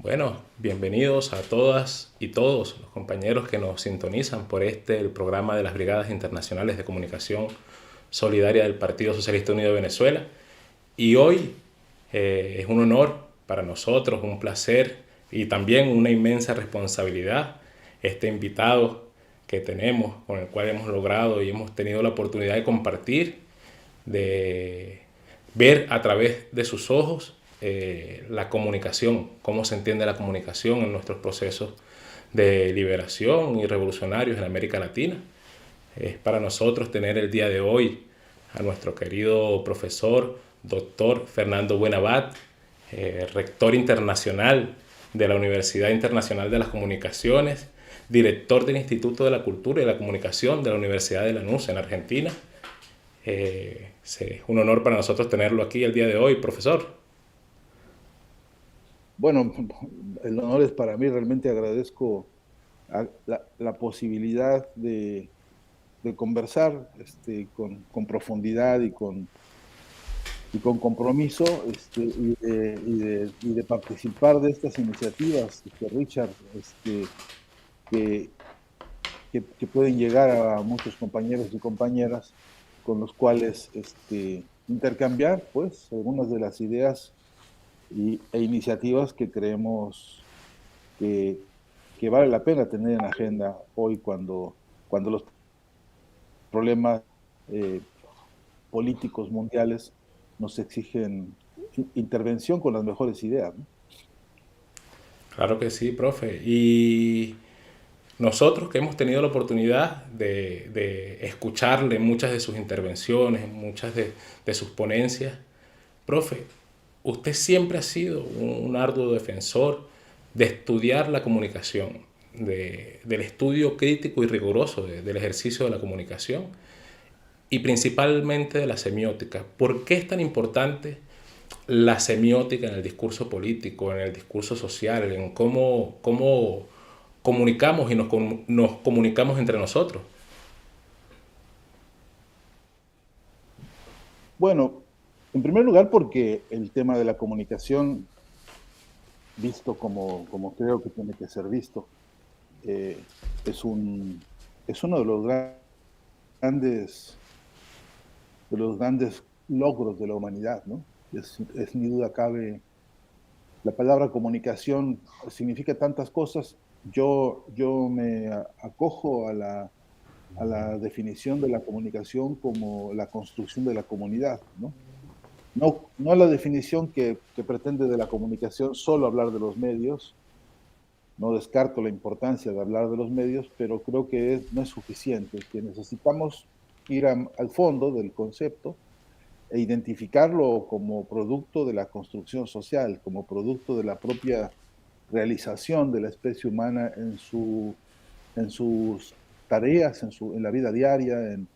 Bueno, bienvenidos a todas y todos los compañeros que nos sintonizan por el programa de las Brigadas Internacionales de Comunicación Solidaria del Partido Socialista Unido de Venezuela. Y hoy es un honor para nosotros, un placer y también una inmensa responsabilidad este invitado que tenemos, con el cual hemos logrado y hemos tenido la oportunidad de compartir, de ver a través de sus ojos la comunicación, cómo se entiende la comunicación en nuestros procesos de liberación y revolucionarios en América Latina. Es para nosotros tener el día de hoy a nuestro querido profesor, doctor Fernando Buenabad, rector internacional de la Universidad Internacional de las Comunicaciones, director del Instituto de la Cultura y la Comunicación de la Universidad de Lanús en Argentina. Es un honor para nosotros tenerlo aquí el día de hoy, profesor. Bueno, el honor es para mí, realmente agradezco la posibilidad de conversar con profundidad y con compromiso y de participar de estas iniciativas, Richard, que, que pueden llegar a muchos compañeros y compañeras con los cuales intercambiar pues algunas de las ideas e iniciativas que creemos que, que vale la pena tener en agenda hoy cuando los problemas eh, políticos mundiales nos exigen intervención con las mejores ideas, ¿no? Claro que sí, profe. Y nosotros que hemos tenido la oportunidad de escucharle muchas de sus intervenciones, muchas de sus ponencias, profe, usted siempre ha sido un arduo defensor de estudiar la comunicación, del estudio crítico y riguroso del ejercicio de la comunicación y principalmente de la semiótica. ¿Por qué es tan importante la semiótica en el discurso político, en el discurso social, en cómo comunicamos y nos comunicamos entre nosotros? Bueno, en primer lugar porque el tema de la comunicación, visto como creo que tiene que ser visto, eh, es, es uno grandes, de los grandes logros de la humanidad, ¿no? Ni duda cabe. La palabra comunicación significa tantas cosas. Yo me acojo a la definición de la comunicación como la construcción de la comunidad, ¿no? No la definición que pretende de la comunicación solo hablar de los medios. No descarto la importancia de hablar de los medios, pero creo que no es suficiente, que necesitamos ir al fondo del concepto e identificarlo como producto de la construcción social, como producto de la propia realización de la especie humana en sus tareas, en la vida diaria, en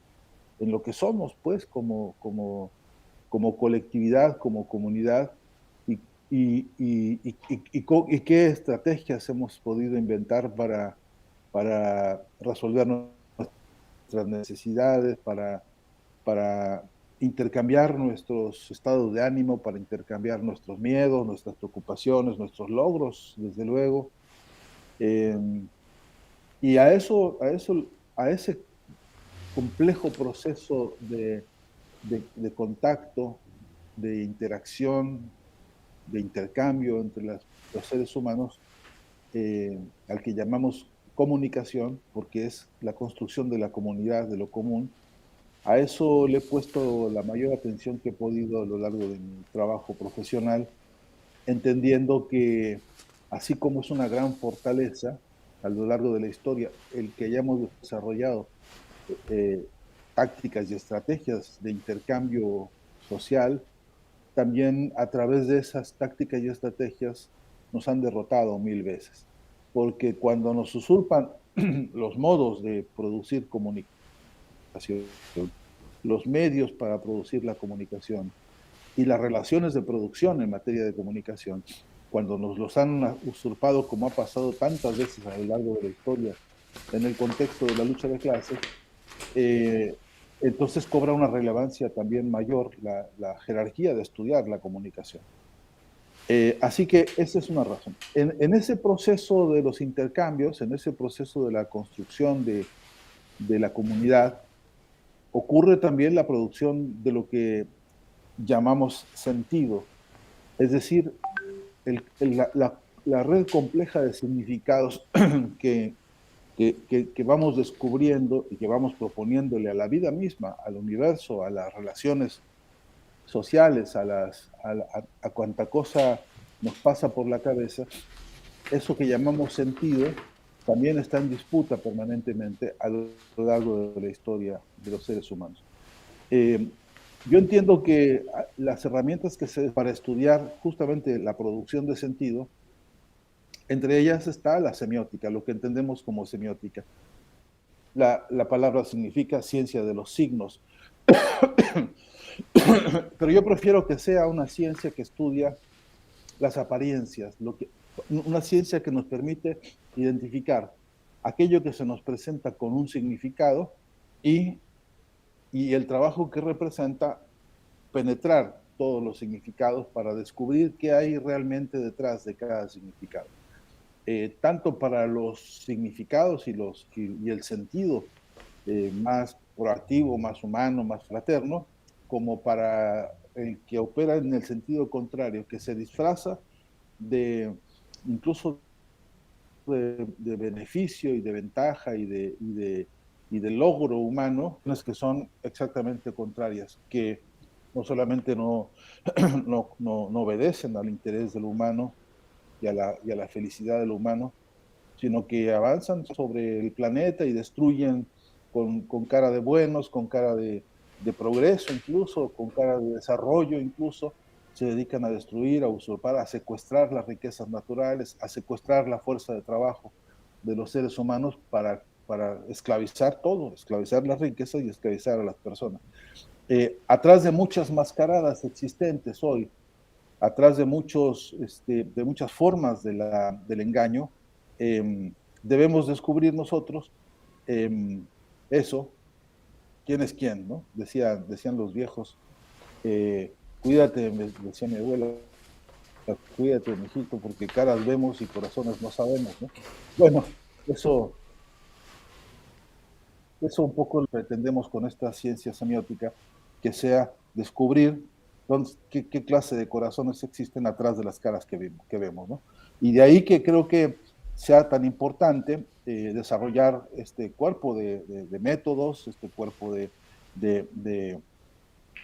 lo que somos, pues, como colectividad, como comunidad, y, y qué estrategias hemos podido inventar para resolver nuestras necesidades, para intercambiar nuestros estados de ánimo, para intercambiar nuestros miedos, nuestras preocupaciones, nuestros logros, desde luego. Eh, y a ese complejo proceso de contacto, de interacción, de intercambio entre los seres humanos, al que llamamos comunicación, porque es la construcción de la comunidad, de lo común. A eso le he puesto la mayor atención que he podido a lo largo de mi trabajo profesional, entendiendo que así como es una gran fortaleza a lo largo de la historia, el que hayamos desarrollado eh, tácticas y estrategias de intercambio social, también a través de esas tácticas y estrategias nos han derrotado mil veces. Porque cuando nos usurpan los modos de producir comunicación, los medios para producir la comunicación y las relaciones de producción en materia de comunicación, cuando nos los han usurpado, como ha pasado tantas veces a lo largo de la historia, en el contexto de la lucha de clases, eh, entonces cobra una relevancia también mayor la jerarquía de estudiar la comunicación. Así que esa es una razón. En ese proceso de los intercambios, en ese proceso de la construcción de la comunidad, ocurre también la producción de lo que llamamos sentido, es decir, la red compleja de significados que, que vamos descubriendo y que vamos proponiéndole a la vida misma, al universo, a las relaciones sociales, a cuanta cosa nos pasa por la cabeza, eso que llamamos sentido también está en disputa permanentemente a lo largo de la historia de los seres humanos. Eh, yo entiendo que las herramientas que se para estudiar justamente la producción de sentido, entre ellas está la semiótica, lo que entendemos como semiótica. La palabra significa ciencia de los signos, pero yo prefiero que sea una ciencia que estudia las apariencias, una ciencia que nos permite identificar aquello que se nos presenta con un significado y, y el trabajo que representa penetrar todos los significados para descubrir qué hay realmente detrás de cada significado. Tanto para los significados y el sentido más proactivo, más humano, más fraterno, como para el que opera en el sentido contrario, que se disfraza de incluso de beneficio y de ventaja y de logro humano, que son exactamente contrarias, que no solamente no obedecen al interés del humano y a la felicidad del humano, sino que avanzan sobre el planeta y destruyen con cara de buenos, con cara de progreso incluso, con cara de desarrollo incluso, se dedican a destruir, a usurpar, a secuestrar las riquezas naturales, a secuestrar la fuerza de trabajo de los seres humanos para esclavizar todo, esclavizar las riquezas y esclavizar a las personas. Atrás de muchas mascaradas existentes hoy, atrás de, de muchas formas del engaño, debemos descubrir nosotros eso, quién es quién, ¿no? Decían los viejos, cuídate, me decía mi abuela, cuídate, mijito, porque caras vemos y corazones no sabemos, ¿no? Bueno, eso un poco lo pretendemos con esta ciencia semiótica, que sea descubrir qué clase de corazones existen atrás de las caras que vemos, ¿no? Y de ahí que creo que sea tan importante desarrollar este cuerpo de métodos, este cuerpo de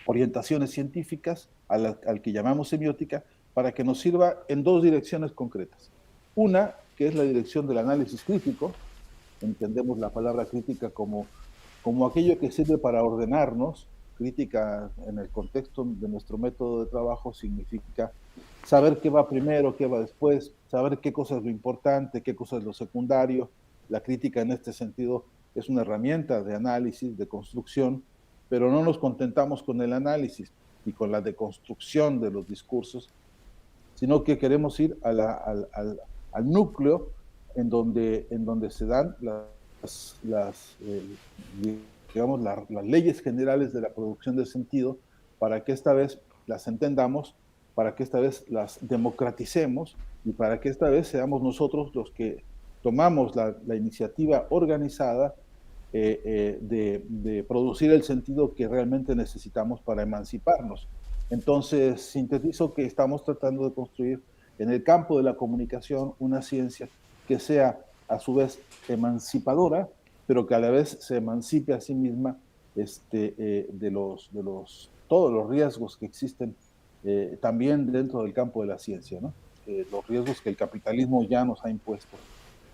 orientaciones científicas al que llamamos semiótica, para que nos sirva en dos direcciones concretas. Una, que es la dirección del análisis crítico, entendemos la palabra crítica como aquello que sirve para ordenarnos. Crítica en el contexto de nuestro método de trabajo significa saber qué va primero, qué va después, saber qué cosa es lo importante, qué cosa es lo secundario. La crítica en este sentido es una herramienta de análisis, de construcción, pero no nos contentamos con el análisis y con la deconstrucción de los discursos, sino que queremos ir al núcleo en donde se dan digamos, las leyes generales de la producción de sentido, para que esta vez las entendamos, para que esta vez las democraticemos y para que esta vez seamos nosotros los que tomamos la iniciativa organizada de producir el sentido que realmente necesitamos para emanciparnos. Entonces, sintetizo que estamos tratando de construir en el campo de la comunicación una ciencia que sea a su vez emancipadora, pero que a la vez se emancipe a sí misma todos los riesgos que existen también dentro del campo de la ciencia, ¿no? Los riesgos que el capitalismo ya nos ha impuesto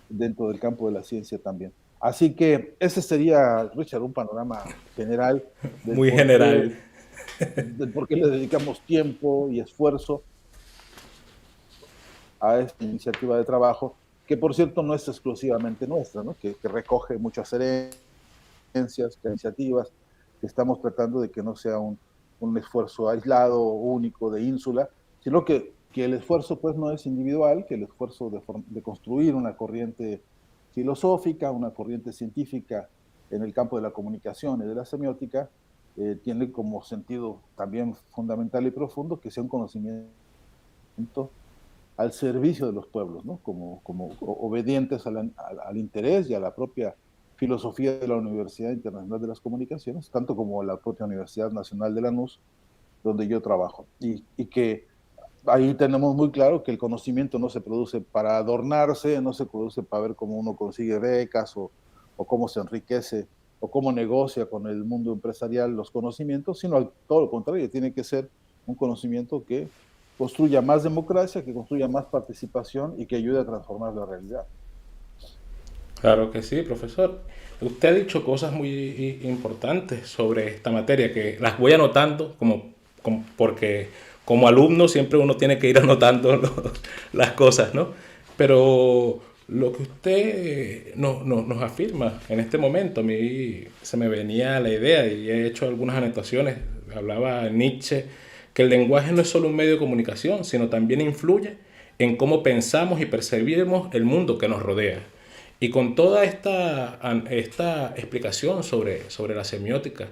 dentro del campo de la ciencia también. Así que ese sería, Richard, un panorama general Muy general. del por qué le dedicamos tiempo y esfuerzo a esta iniciativa de trabajo, que por cierto no es exclusivamente nuestra, ¿no? Que recoge muchas herencias, iniciativas, que estamos tratando de que no sea un esfuerzo aislado, único, de ínsula, sino que el esfuerzo pues no es individual, que el esfuerzo de construir una corriente filosófica, una corriente científica en el campo de la comunicación y de la semiótica, tiene como sentido también fundamental y profundo que sea un conocimiento al servicio de los pueblos, ¿no? Como obedientes al interés y a la propia filosofía de la Universidad Internacional de las Comunicaciones, tanto como la propia Universidad Nacional de Lanús, donde yo trabajo. Y que ahí tenemos muy claro que el conocimiento no se produce para adornarse, no se produce para ver cómo uno consigue becas o cómo se enriquece o cómo negocia con el mundo empresarial los conocimientos, sino todo lo contrario, tiene que ser un conocimiento que construya más democracia, que construya más participación y que ayude a transformar la realidad. Claro que sí, profesor. Usted ha dicho cosas muy importantes sobre esta materia que las voy anotando porque como alumno siempre uno tiene que ir anotando las cosas, ¿no? Pero lo que usted nos afirma en este momento, a mí se me venía la idea y he hecho algunas anotaciones. Hablaba Nietzsche que el lenguaje no es solo un medio de comunicación, sino también influye en cómo pensamos y percibimos el mundo que nos rodea. Y con toda esta explicación sobre la semiótica,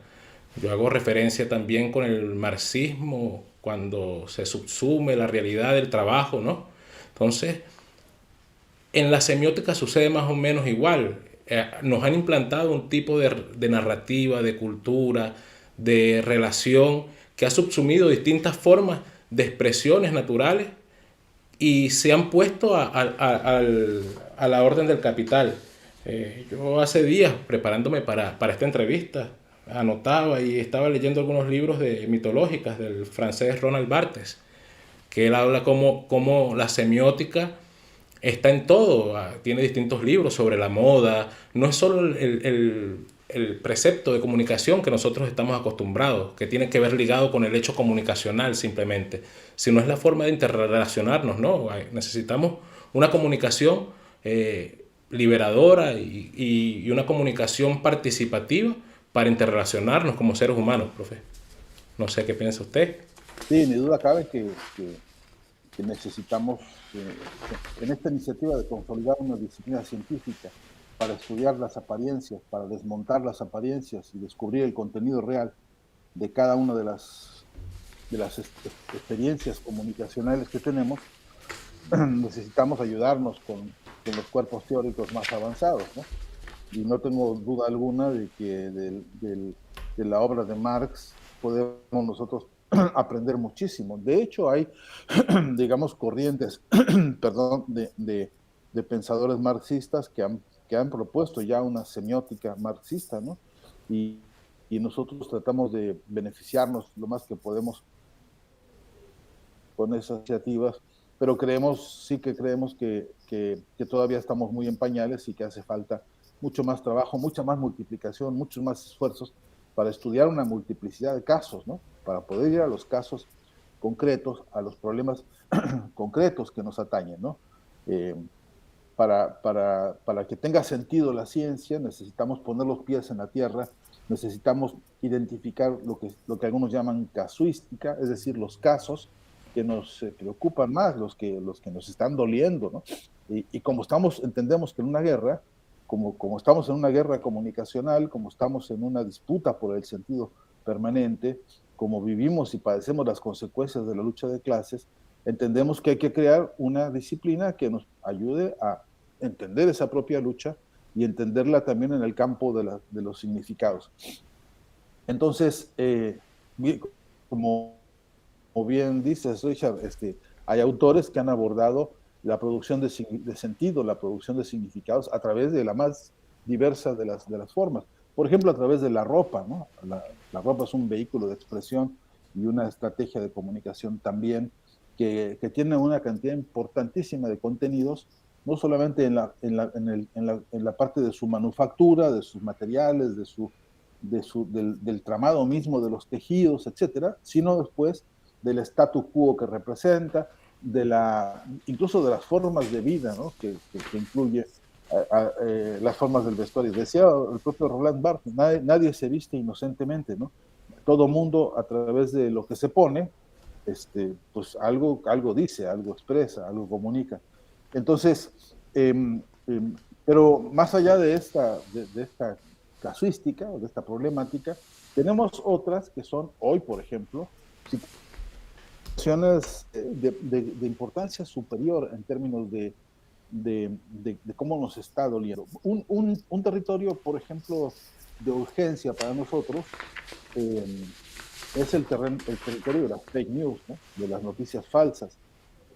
yo hago referencia también con el marxismo, cuando se subsume la realidad del trabajo, ¿no? Entonces, en la semiótica sucede más o menos igual. Nos han implantado un tipo de narrativa, de cultura, de relación que ha subsumido distintas formas de expresiones naturales y se han puesto a la orden del capital. Yo hace días, preparándome para esta entrevista, anotaba y estaba leyendo algunos libros mitológicas del francés Ronald Barthes, que él habla como la semiótica está en todo, tiene distintos libros sobre la moda, no es solo el precepto de comunicación que nosotros estamos acostumbrados, que tiene que ver ligado con el hecho comunicacional simplemente, sino es la forma de interrelacionarnos, ¿no? Necesitamos una comunicación liberadora y una comunicación participativa para interrelacionarnos como seres humanos, profe. No sé qué piensa usted. Sí, ni duda cabe que necesitamos, en esta iniciativa de consolidar una disciplina científica para estudiar las apariencias, para desmontar las apariencias y descubrir el contenido real de cada una de las experiencias comunicacionales que tenemos, necesitamos ayudarnos con los cuerpos teóricos más avanzados, ¿no? Y no tengo duda alguna de que de la obra de Marx podemos nosotros aprender muchísimo. De hecho, hay, digamos, corrientes, perdón, de pensadores marxistas que han propuesto ya una semiótica marxista, ¿no? Y, y nosotros tratamos de beneficiarnos lo más que podemos con esas iniciativas, pero sí que creemos que todavía estamos muy en pañales y que hace falta mucho más trabajo, mucha más multiplicación, muchos más esfuerzos para estudiar una multiplicidad de casos, ¿no? Para poder ir a los casos concretos, a los problemas concretos que nos atañen, ¿no? Eh, para que tenga sentido la ciencia, necesitamos poner los pies en la tierra, necesitamos identificar lo que algunos llaman casuística, es decir, los casos que nos preocupan más, los que nos están doliendo, ¿no? Y como entendemos que en una guerra, como estamos en una guerra comunicacional, como estamos en una disputa por el sentido permanente, como vivimos y padecemos las consecuencias de la lucha de clases, entendemos que hay que crear una disciplina que nos ayude a entender esa propia lucha y entenderla también en el campo de los significados. Entonces, como bien dices, Richard, hay autores que han abordado la producción de sentido, la producción de significados a través de la más diversa de las formas. Por ejemplo, a través de la ropa, ¿no? La ropa es un vehículo de expresión y una estrategia de comunicación también que tiene una cantidad importantísima de contenidos, no solamente en la parte de su manufactura, de sus materiales, del tramado mismo de los tejidos, etcétera, sino después del status quo que representa, incluso de las formas de vida, ¿no? que incluye las formas del vestuario. Decía el propio Roland Barthes, nadie se viste inocentemente, ¿no? Todo mundo a través de lo que se pone, pues algo dice, algo expresa, algo comunica. Entonces, pero más allá de esta casuística o de esta problemática, tenemos otras que son hoy, por ejemplo, de importancia superior en términos de cómo nos está doliendo. Un territorio, por ejemplo, de urgencia para nosotros es el territorio de las fake news, ¿no? De las noticias falsas.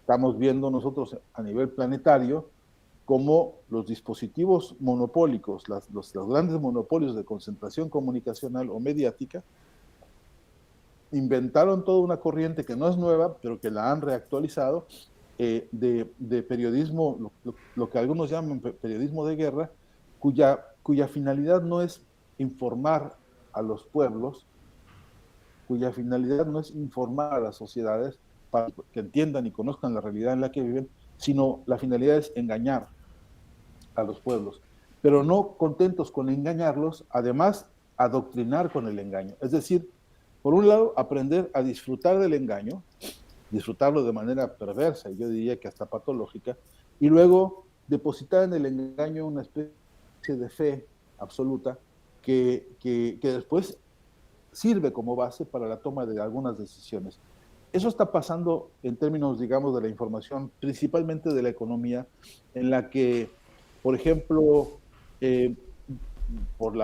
Estamos viendo nosotros a nivel planetario cómo los dispositivos monopólicos, los grandes monopolios de concentración comunicacional o mediática, inventaron toda una corriente que no es nueva, pero que la han reactualizado, de periodismo, lo que algunos llaman periodismo de guerra, cuya finalidad no es informar a los pueblos, cuya finalidad no es informar a las sociedades para que entiendan y conozcan la realidad en la que viven, sino la finalidad es engañar a los pueblos. Pero no contentos con engañarlos, además adoctrinar con el engaño. Es decir, por un lado, aprender a disfrutar del engaño, disfrutarlo de manera perversa, y yo diría que hasta patológica, y luego depositar en el engaño una especie de fe absoluta que después sirve como base para la toma de algunas decisiones. Eso está pasando en términos, digamos, de la información, principalmente de la economía, en la que, por ejemplo, por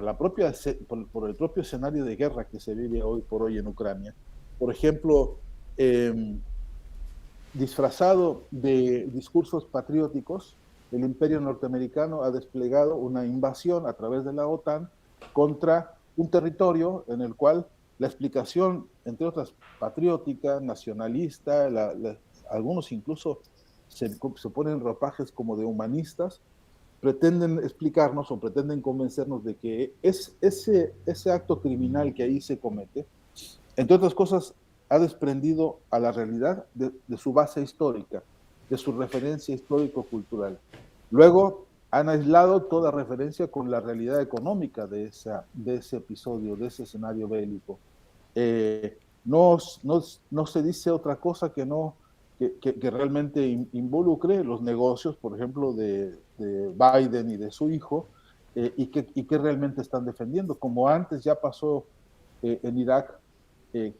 el propio escenario de guerra que se vive hoy por hoy en Ucrania, por ejemplo, disfrazado de discursos patrióticos, el imperio norteamericano ha desplegado una invasión a través de la OTAN contra un territorio en el cual la explicación, entre otras, patriótica, nacionalista, algunos incluso se ponen ropajes como de humanistas, pretenden explicarnos o pretenden convencernos de que ese acto criminal que ahí se comete, entre otras cosas, ha desprendido a la realidad de su base histórica, de su referencia histórico-cultural. Luego han aislado toda referencia con la realidad económica de ese episodio, de ese escenario bélico. No se dice otra cosa que realmente involucre los negocios, por ejemplo, de Biden y de su hijo, y que realmente están defendiendo, como antes ya pasó en Irak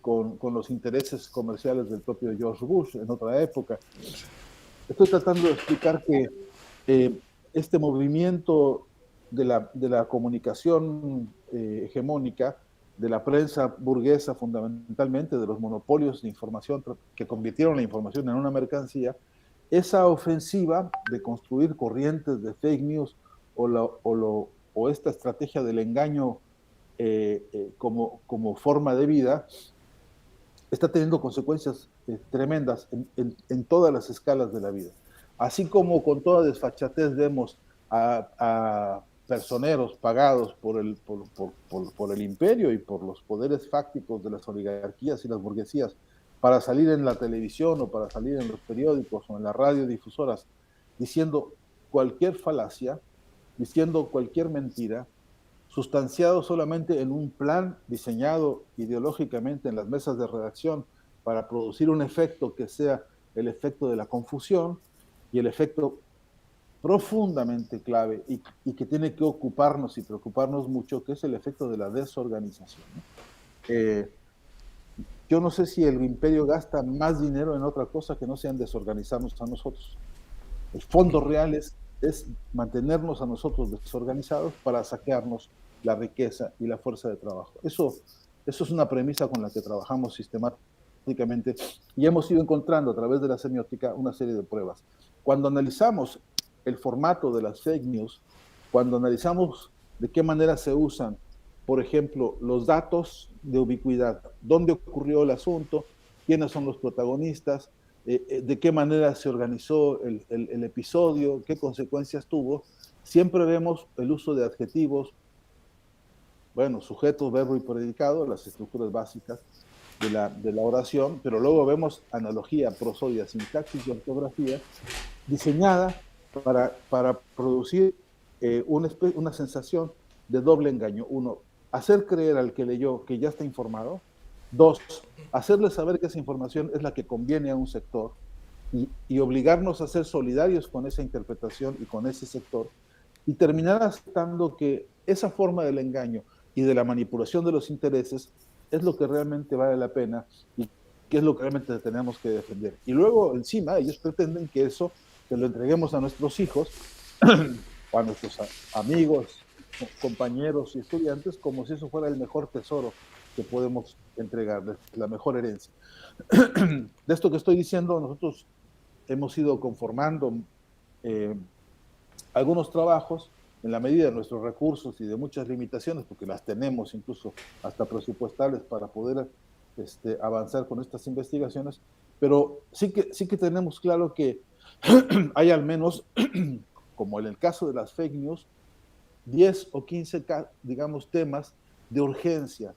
con los intereses comerciales del propio George Bush en otra época. Estoy tratando de explicar que este movimiento de la comunicación hegemónica, de la prensa burguesa fundamentalmente, de los monopolios de información que convirtieron la información en una mercancía, esa ofensiva de construir corrientes de fake news o esta estrategia del engaño como forma de vida, está teniendo consecuencias tremendas en todas las escalas de la vida. Así como con toda desfachatez vemos a personeros pagados por el imperio y por los poderes fácticos de las oligarquías y las burguesías para salir en la televisión o para salir en los periódicos o en las radiodifusoras diciendo cualquier falacia, diciendo cualquier mentira, sustanciado solamente en un plan diseñado ideológicamente en las mesas de redacción para producir un efecto que sea el efecto de la confusión y el efecto profundamente clave y que tiene que ocuparnos y preocuparnos mucho, que es el efecto de la desorganización. Yo no sé si el imperio gasta más dinero en otra cosa que no sea en desorganizarnos a nosotros. El fondo real es mantenernos a nosotros desorganizados para saquearnos la riqueza y la fuerza de trabajo. Eso es una premisa con la que trabajamos sistemáticamente y hemos ido encontrando a través de la semiótica una serie de pruebas. Cuando analizamos el formato de las fake news, cuando analizamos de qué manera se usan, por ejemplo, los datos de ubicuidad, dónde ocurrió el asunto, quiénes son los protagonistas, de qué manera se organizó el episodio, qué consecuencias tuvo, siempre vemos el uso de adjetivos, bueno, sujeto, verbo y predicado, las estructuras básicas de la oración, pero luego vemos analogía, prosodia, sintaxis y ortografía diseñada para producir una sensación de doble engaño. Uno, hacer creer al que leyó que ya está informado. Dos, hacerle saber que esa información es la que conviene a un sector y obligarnos a ser solidarios con esa interpretación y con ese sector y terminar aceptando que esa forma del engaño y de la manipulación de los intereses es lo que realmente vale la pena y qué es lo que realmente tenemos que defender. Y luego, encima, ellos pretenden que eso se lo entreguemos a nuestros hijos o a nuestros amigos, compañeros y estudiantes, como si eso fuera el mejor tesoro que podemos entregarles, la mejor herencia. De esto que estoy diciendo, nosotros hemos ido conformando algunos trabajos en la medida de nuestros recursos y de muchas limitaciones, porque las tenemos incluso hasta presupuestales para poder avanzar con estas investigaciones, pero sí que tenemos claro que hay al menos, como en el caso de las fake news, 10 o 15, digamos, temas de urgencia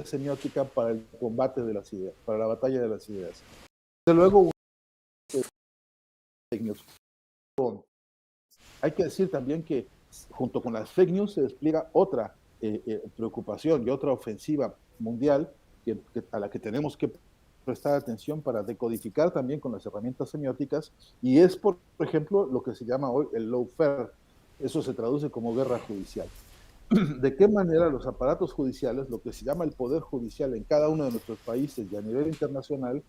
semiótica para el combate de las ideas, para la batalla de las ideas. Desde luego, fake news. Hay que decir también que junto con las fake news se despliega otra preocupación y otra ofensiva mundial a la que tenemos que prestar atención para decodificar también con las herramientas semióticas, y es, por ejemplo, lo que se llama hoy el lawfare. Eso se traduce como guerra judicial. ¿De qué manera los aparatos judiciales, lo que se llama el poder judicial en cada uno de nuestros países y a nivel internacional,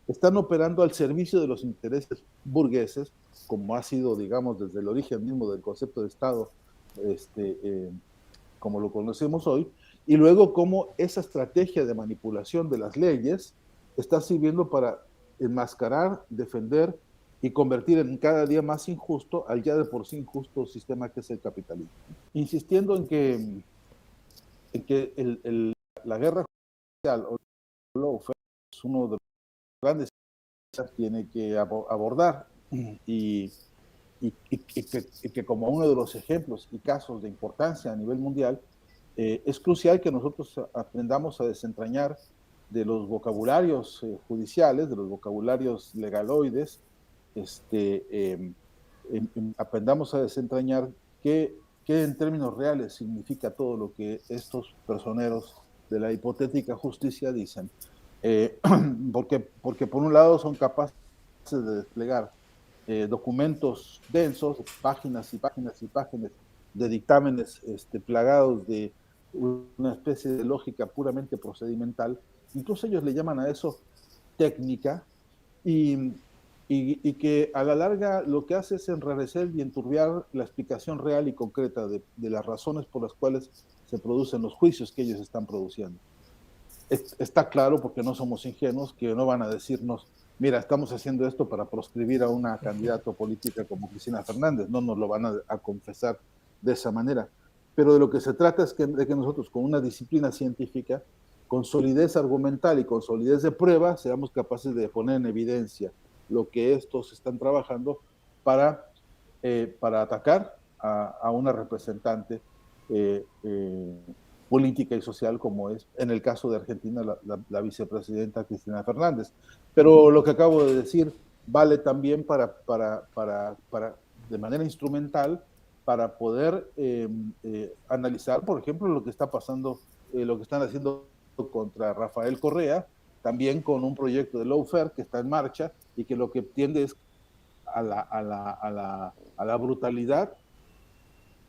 están operando al servicio de los intereses burgueses, como ha sido, digamos, desde el origen mismo del concepto de Estado, como lo conocemos hoy, y luego cómo esa estrategia de manipulación de las leyes está sirviendo para enmascarar, defender y convertir en cada día más injusto al ya de por sí injusto sistema que es el capitalismo. Insistiendo en que la guerra judicial o el lawfare es uno de los grandes que tiene que abordar y que como uno de los ejemplos y casos de importancia a nivel mundial, es crucial que nosotros aprendamos a desentrañar de los vocabularios judiciales, de los vocabularios legaloides, aprendamos a desentrañar qué en términos reales significa todo lo que estos personeros de la hipotética justicia dicen. Porque por un lado son capaces de desplegar documentos densos, páginas y páginas y páginas de dictámenes plagados de una especie de lógica puramente procedimental. Incluso ellos le llaman a eso técnica, y que a la larga lo que hace es enrarecer y enturbiar la explicación real y concreta de las razones por las cuales se producen los juicios que ellos están produciendo. Está claro, porque no somos ingenuos, que no van a decirnos, mira, estamos haciendo esto para proscribir a una candidata política como Cristina Fernández. No nos lo van a confesar de esa manera. Pero de lo que se trata es de que nosotros, con una disciplina científica, con solidez argumental y con solidez de prueba, seamos capaces de poner en evidencia lo que estos están trabajando para atacar a una representante política y social, como es en el caso de Argentina la vicepresidenta Cristina Fernández. Pero lo que acabo de decir vale también para de manera instrumental, para poder analizar, por ejemplo, lo que está pasando, lo que están haciendo contra Rafael Correa, también con un proyecto de lawfare que está en marcha y que lo que tiende es a la brutalidad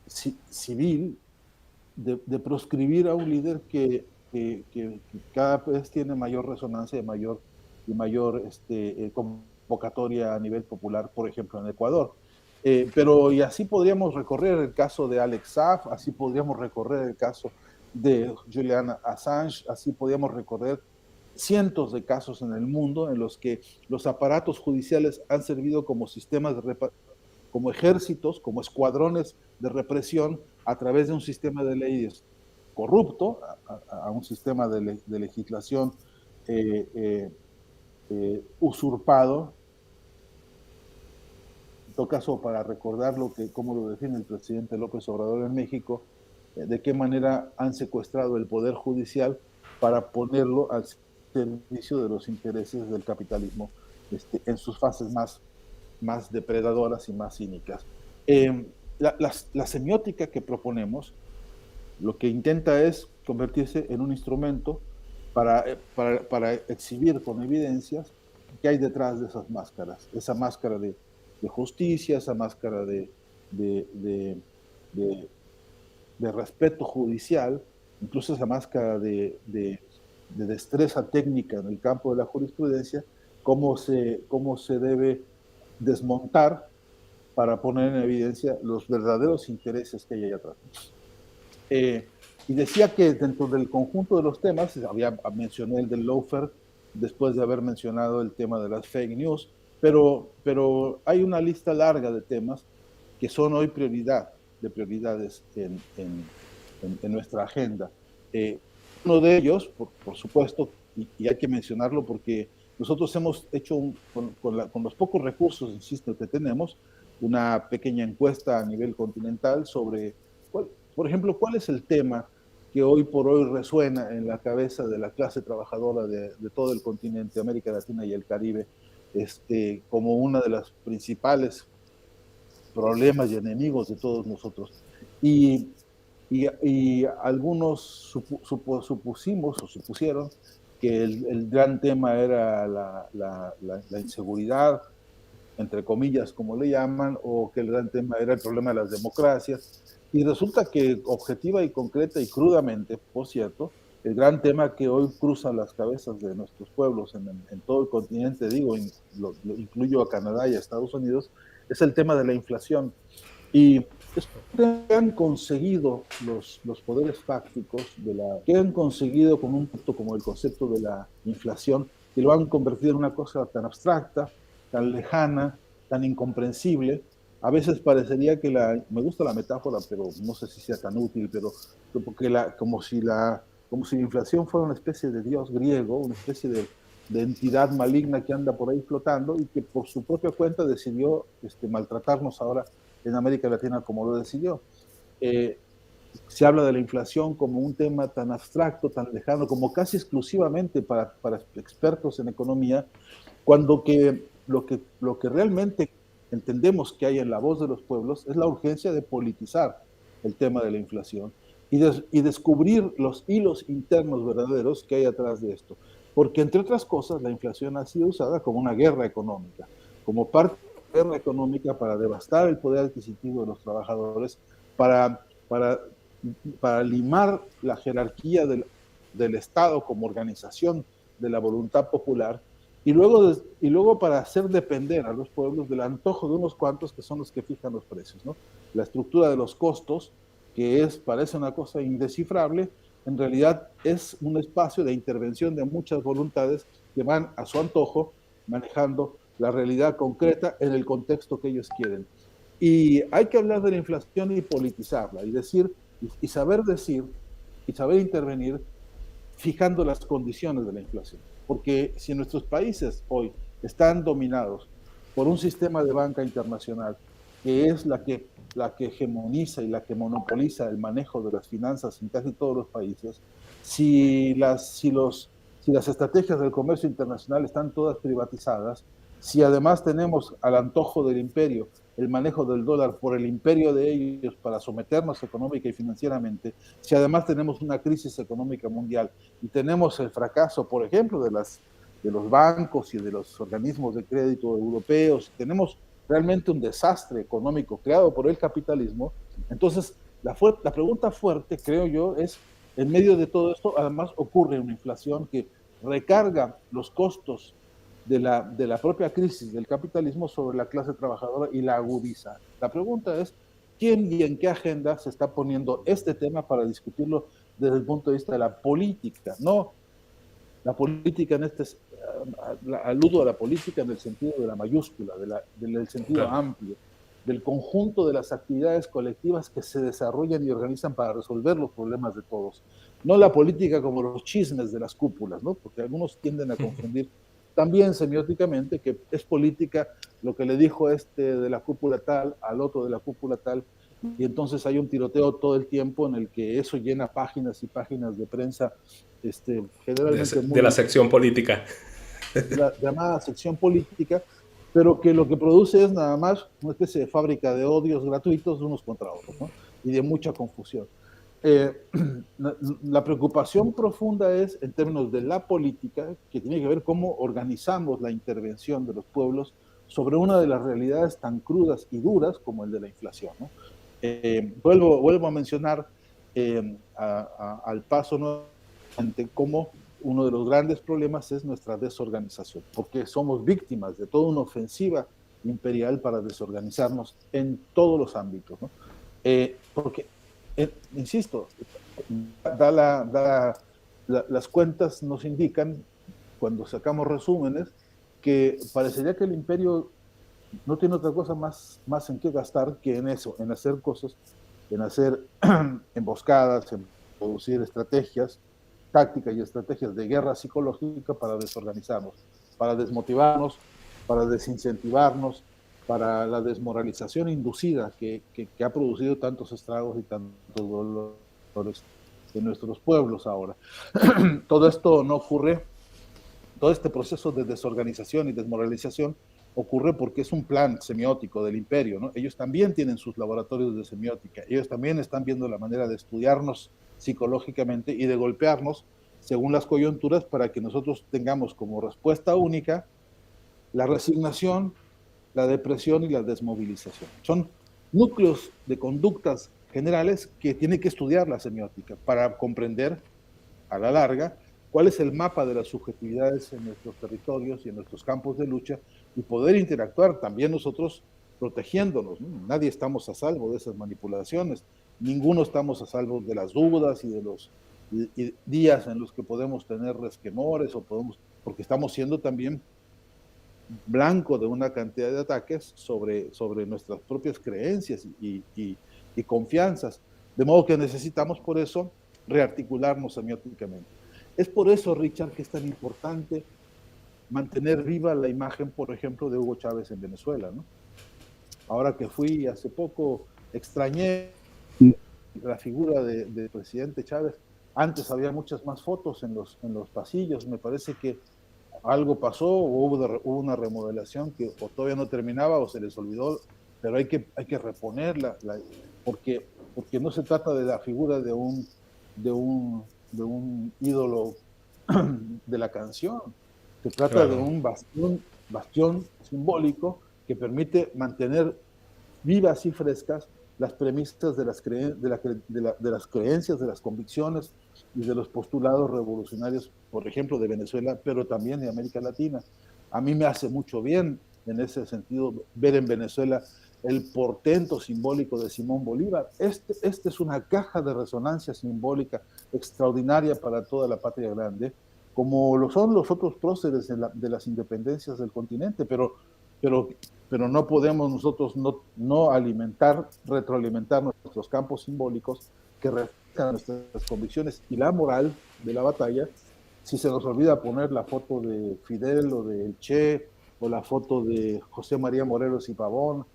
civil de proscribir a un líder que cada vez tiene mayor resonancia y mayor convocatoria a nivel popular, por ejemplo, en Ecuador. Pero y así podríamos recorrer el caso de Alex Saab, así podríamos recorrer el caso de Julian Assange, así podríamos recorrer cientos de casos en el mundo en los que los aparatos judiciales han servido como sistemas como ejércitos, como escuadrones de represión a través de un sistema de leyes corrupto, a un sistema de legislación usurpado. En todo caso, para recordar cómo lo define el presidente López Obrador en México, de qué manera han secuestrado el poder judicial para ponerlo al servicio de los intereses del capitalismo en sus fases más depredadoras y más cínicas. La semiótica que proponemos lo que intenta es convertirse en un instrumento para exhibir con evidencias qué hay detrás de esas máscaras, esa máscara de justicia, esa máscara de respeto judicial, incluso esa máscara de de destreza técnica en el campo de la jurisprudencia, cómo se debe desmontar para poner en evidencia los verdaderos intereses que hay allá atrás. Y decía que dentro del conjunto de los temas, mencioné el del lawfare, después de haber mencionado el tema de las fake news, pero hay una lista larga de temas que son hoy prioridades en nuestra agenda. Uno de ellos, por supuesto, y hay que mencionarlo porque nosotros hemos hecho, con los pocos recursos, insisto, que tenemos, una pequeña encuesta a nivel continental sobre, por ejemplo, cuál es el tema que hoy por hoy resuena en la cabeza de la clase trabajadora de todo el continente, América Latina y el Caribe, como una de las principales problemas y enemigos de todos nosotros. Y algunos supusieron que el gran tema era la inseguridad, entre comillas, como le llaman, o que el gran tema era el problema de las democracias. Y resulta que objetiva y concreta y crudamente, por cierto, el gran tema que hoy cruza las cabezas de nuestros pueblos en todo el continente, digo, lo incluyo a Canadá y a Estados Unidos, es el tema de la inflación. Y es que han conseguido los poderes fácticos, que han conseguido con un punto como el concepto de la inflación, que lo han convertido en una cosa tan abstracta, tan lejana, tan incomprensible. A veces parecería que me gusta la metáfora, pero no sé si sea tan útil, pero porque como si la inflación fuera una especie de dios griego, una especie de entidad maligna que anda por ahí flotando y que por su propia cuenta decidió maltratarnos ahora en América Latina como lo decidió. Se habla de la inflación como un tema tan abstracto, tan lejano, como casi exclusivamente para expertos en economía, cuando lo que realmente entendemos que hay en la voz de los pueblos es la urgencia de politizar el tema de la inflación y descubrir los hilos internos verdaderos que hay atrás de esto. Porque, entre otras cosas, la inflación ha sido usada como una guerra económica, como parte de la guerra económica para devastar el poder adquisitivo de los trabajadores, para limar la jerarquía del Estado como organización de la voluntad popular, y luego para hacer depender a los pueblos del antojo de unos cuantos que son los que fijan los precios, ¿no? La estructura de los costos, que parece una cosa indescifrable, en realidad es un espacio de intervención de muchas voluntades que van a su antojo, manejando la realidad concreta en el contexto que ellos quieren. Y hay que hablar de la inflación y politizarla, y saber decir, y saber intervenir fijando las condiciones de la inflación. Porque si nuestros países hoy están dominados por un sistema de banca internacional que es la que hegemoniza y la que monopoliza el manejo de las finanzas en casi todos los países, si las estrategias del comercio internacional están todas privatizadas, si además tenemos al antojo del imperio el manejo del dólar por el imperio de ellos para someternos económica y financieramente, si además tenemos una crisis económica mundial y tenemos el fracaso, por ejemplo, de los bancos y de los organismos de crédito europeos, tenemos realmente un desastre económico creado por el capitalismo, entonces la pregunta fuerte, creo yo, es, en medio de todo esto, además ocurre una inflación que recarga los costos de la propia crisis del capitalismo sobre la clase trabajadora y la agudiza. La pregunta es, ¿quién y en qué agenda se está poniendo este tema para discutirlo desde el punto de vista de la política? No la política aludo a la política en el sentido de la mayúscula, del sentido amplio, del conjunto de las actividades colectivas que se desarrollan y organizan para resolver los problemas de todos. No la política como los chismes de las cúpulas, ¿no? Porque algunos tienden a confundir también semióticamente que es política lo que le dijo de la cúpula tal al otro de la cúpula tal, y entonces hay un tiroteo todo el tiempo en el que eso llena páginas y páginas de prensa, generalmente de la sección política. La llamada sección política, pero que lo que produce es nada más una especie de fábrica de odios gratuitos de unos contra otros, ¿no? Y de mucha confusión. La preocupación profunda es en términos de la política, que tiene que ver cómo organizamos la intervención de los pueblos sobre una de las realidades tan crudas y duras como el de la inflación, ¿no? Vuelvo a mencionar al paso nuevamente cómo uno de los grandes problemas es nuestra desorganización, porque somos víctimas de toda una ofensiva imperial para desorganizarnos en todos los ámbitos, ¿no? Porque, insisto, las cuentas nos indican, cuando sacamos resúmenes, que parecería que el imperio no tiene otra cosa más en qué gastar que en eso, en hacer cosas, en hacer emboscadas, en producir estrategias, tácticas y estrategias de guerra psicológica para desorganizarnos, para desmotivarnos, para desincentivarnos, para la desmoralización inducida que ha producido tantos estragos y tantos dolores en nuestros pueblos ahora. Todo esto no ocurre, todo este proceso de desorganización y desmoralización ocurre porque es un plan semiótico del imperio, ¿no? Ellos también tienen sus laboratorios de semiótica, ellos también están viendo la manera de estudiarnos psicológicamente y de golpearnos según las coyunturas para que nosotros tengamos como respuesta única la resignación, la depresión y la desmovilización. Son núcleos de conductas generales que tiene que estudiar la semiótica para comprender a la larga cuál es el mapa de las subjetividades en nuestros territorios y en nuestros campos de lucha y poder interactuar también nosotros protegiéndonos, ¿no? Nadie estamos a salvo de esas manipulaciones, ninguno estamos a salvo de las dudas y de los días en los que podemos tener resquemores o porque estamos siendo también blanco de una cantidad de ataques sobre nuestras propias creencias y confianzas. De modo que necesitamos por eso rearticularnos semióticamente. Es por eso, Richard, que es tan importante mantener viva la imagen, por ejemplo, de Hugo Chávez en Venezuela, ¿no? Ahora que fui hace poco, extrañé la figura del presidente Chávez. Antes había muchas más fotos en los pasillos. Me parece que algo pasó, hubo una remodelación que o todavía no terminaba o se les olvidó, pero hay que reponerla, porque no se trata de la figura de un ídolo de la canción, se trata de un bastión simbólico que permite mantener vivas y frescas las premisas de las creencias, de las convicciones y de los postulados revolucionarios, por ejemplo, de Venezuela, pero también de América Latina. A mí me hace mucho bien, en ese sentido, ver en Venezuela el portento simbólico de Simón Bolívar. Este es una caja de resonancia simbólica extraordinaria para toda la patria grande, como lo son los otros próceres de las independencias del continente, pero no podemos nosotros no retroalimentar nuestros campos simbólicos que reflejan nuestras convicciones y la moral de la batalla si se nos olvida poner la foto de Fidel o de Che o la foto de José María Morelos y Pavón,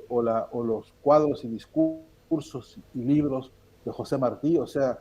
o los cuadros y discursos y libros de José Martí. O sea,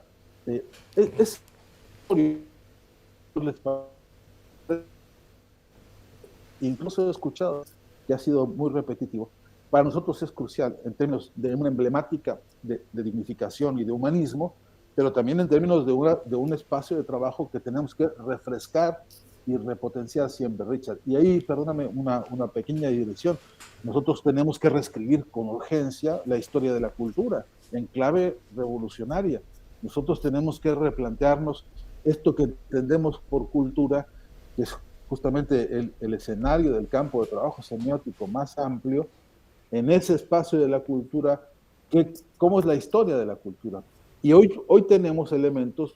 incluso he escuchado que ha sido muy repetitivo. Para nosotros es crucial en términos de una emblemática de dignificación y de humanismo, pero también en términos de un espacio de trabajo que tenemos que refrescar y repotenciar siempre, Richard. Y ahí, perdóname, una pequeña dirección. Nosotros tenemos que reescribir con urgencia la historia de la cultura en clave revolucionaria. Nosotros tenemos que replantearnos esto que entendemos por cultura, que es justamente el escenario del campo de trabajo semiótico más amplio, en ese espacio de la cultura, cómo es la historia de la cultura. Y hoy tenemos elementos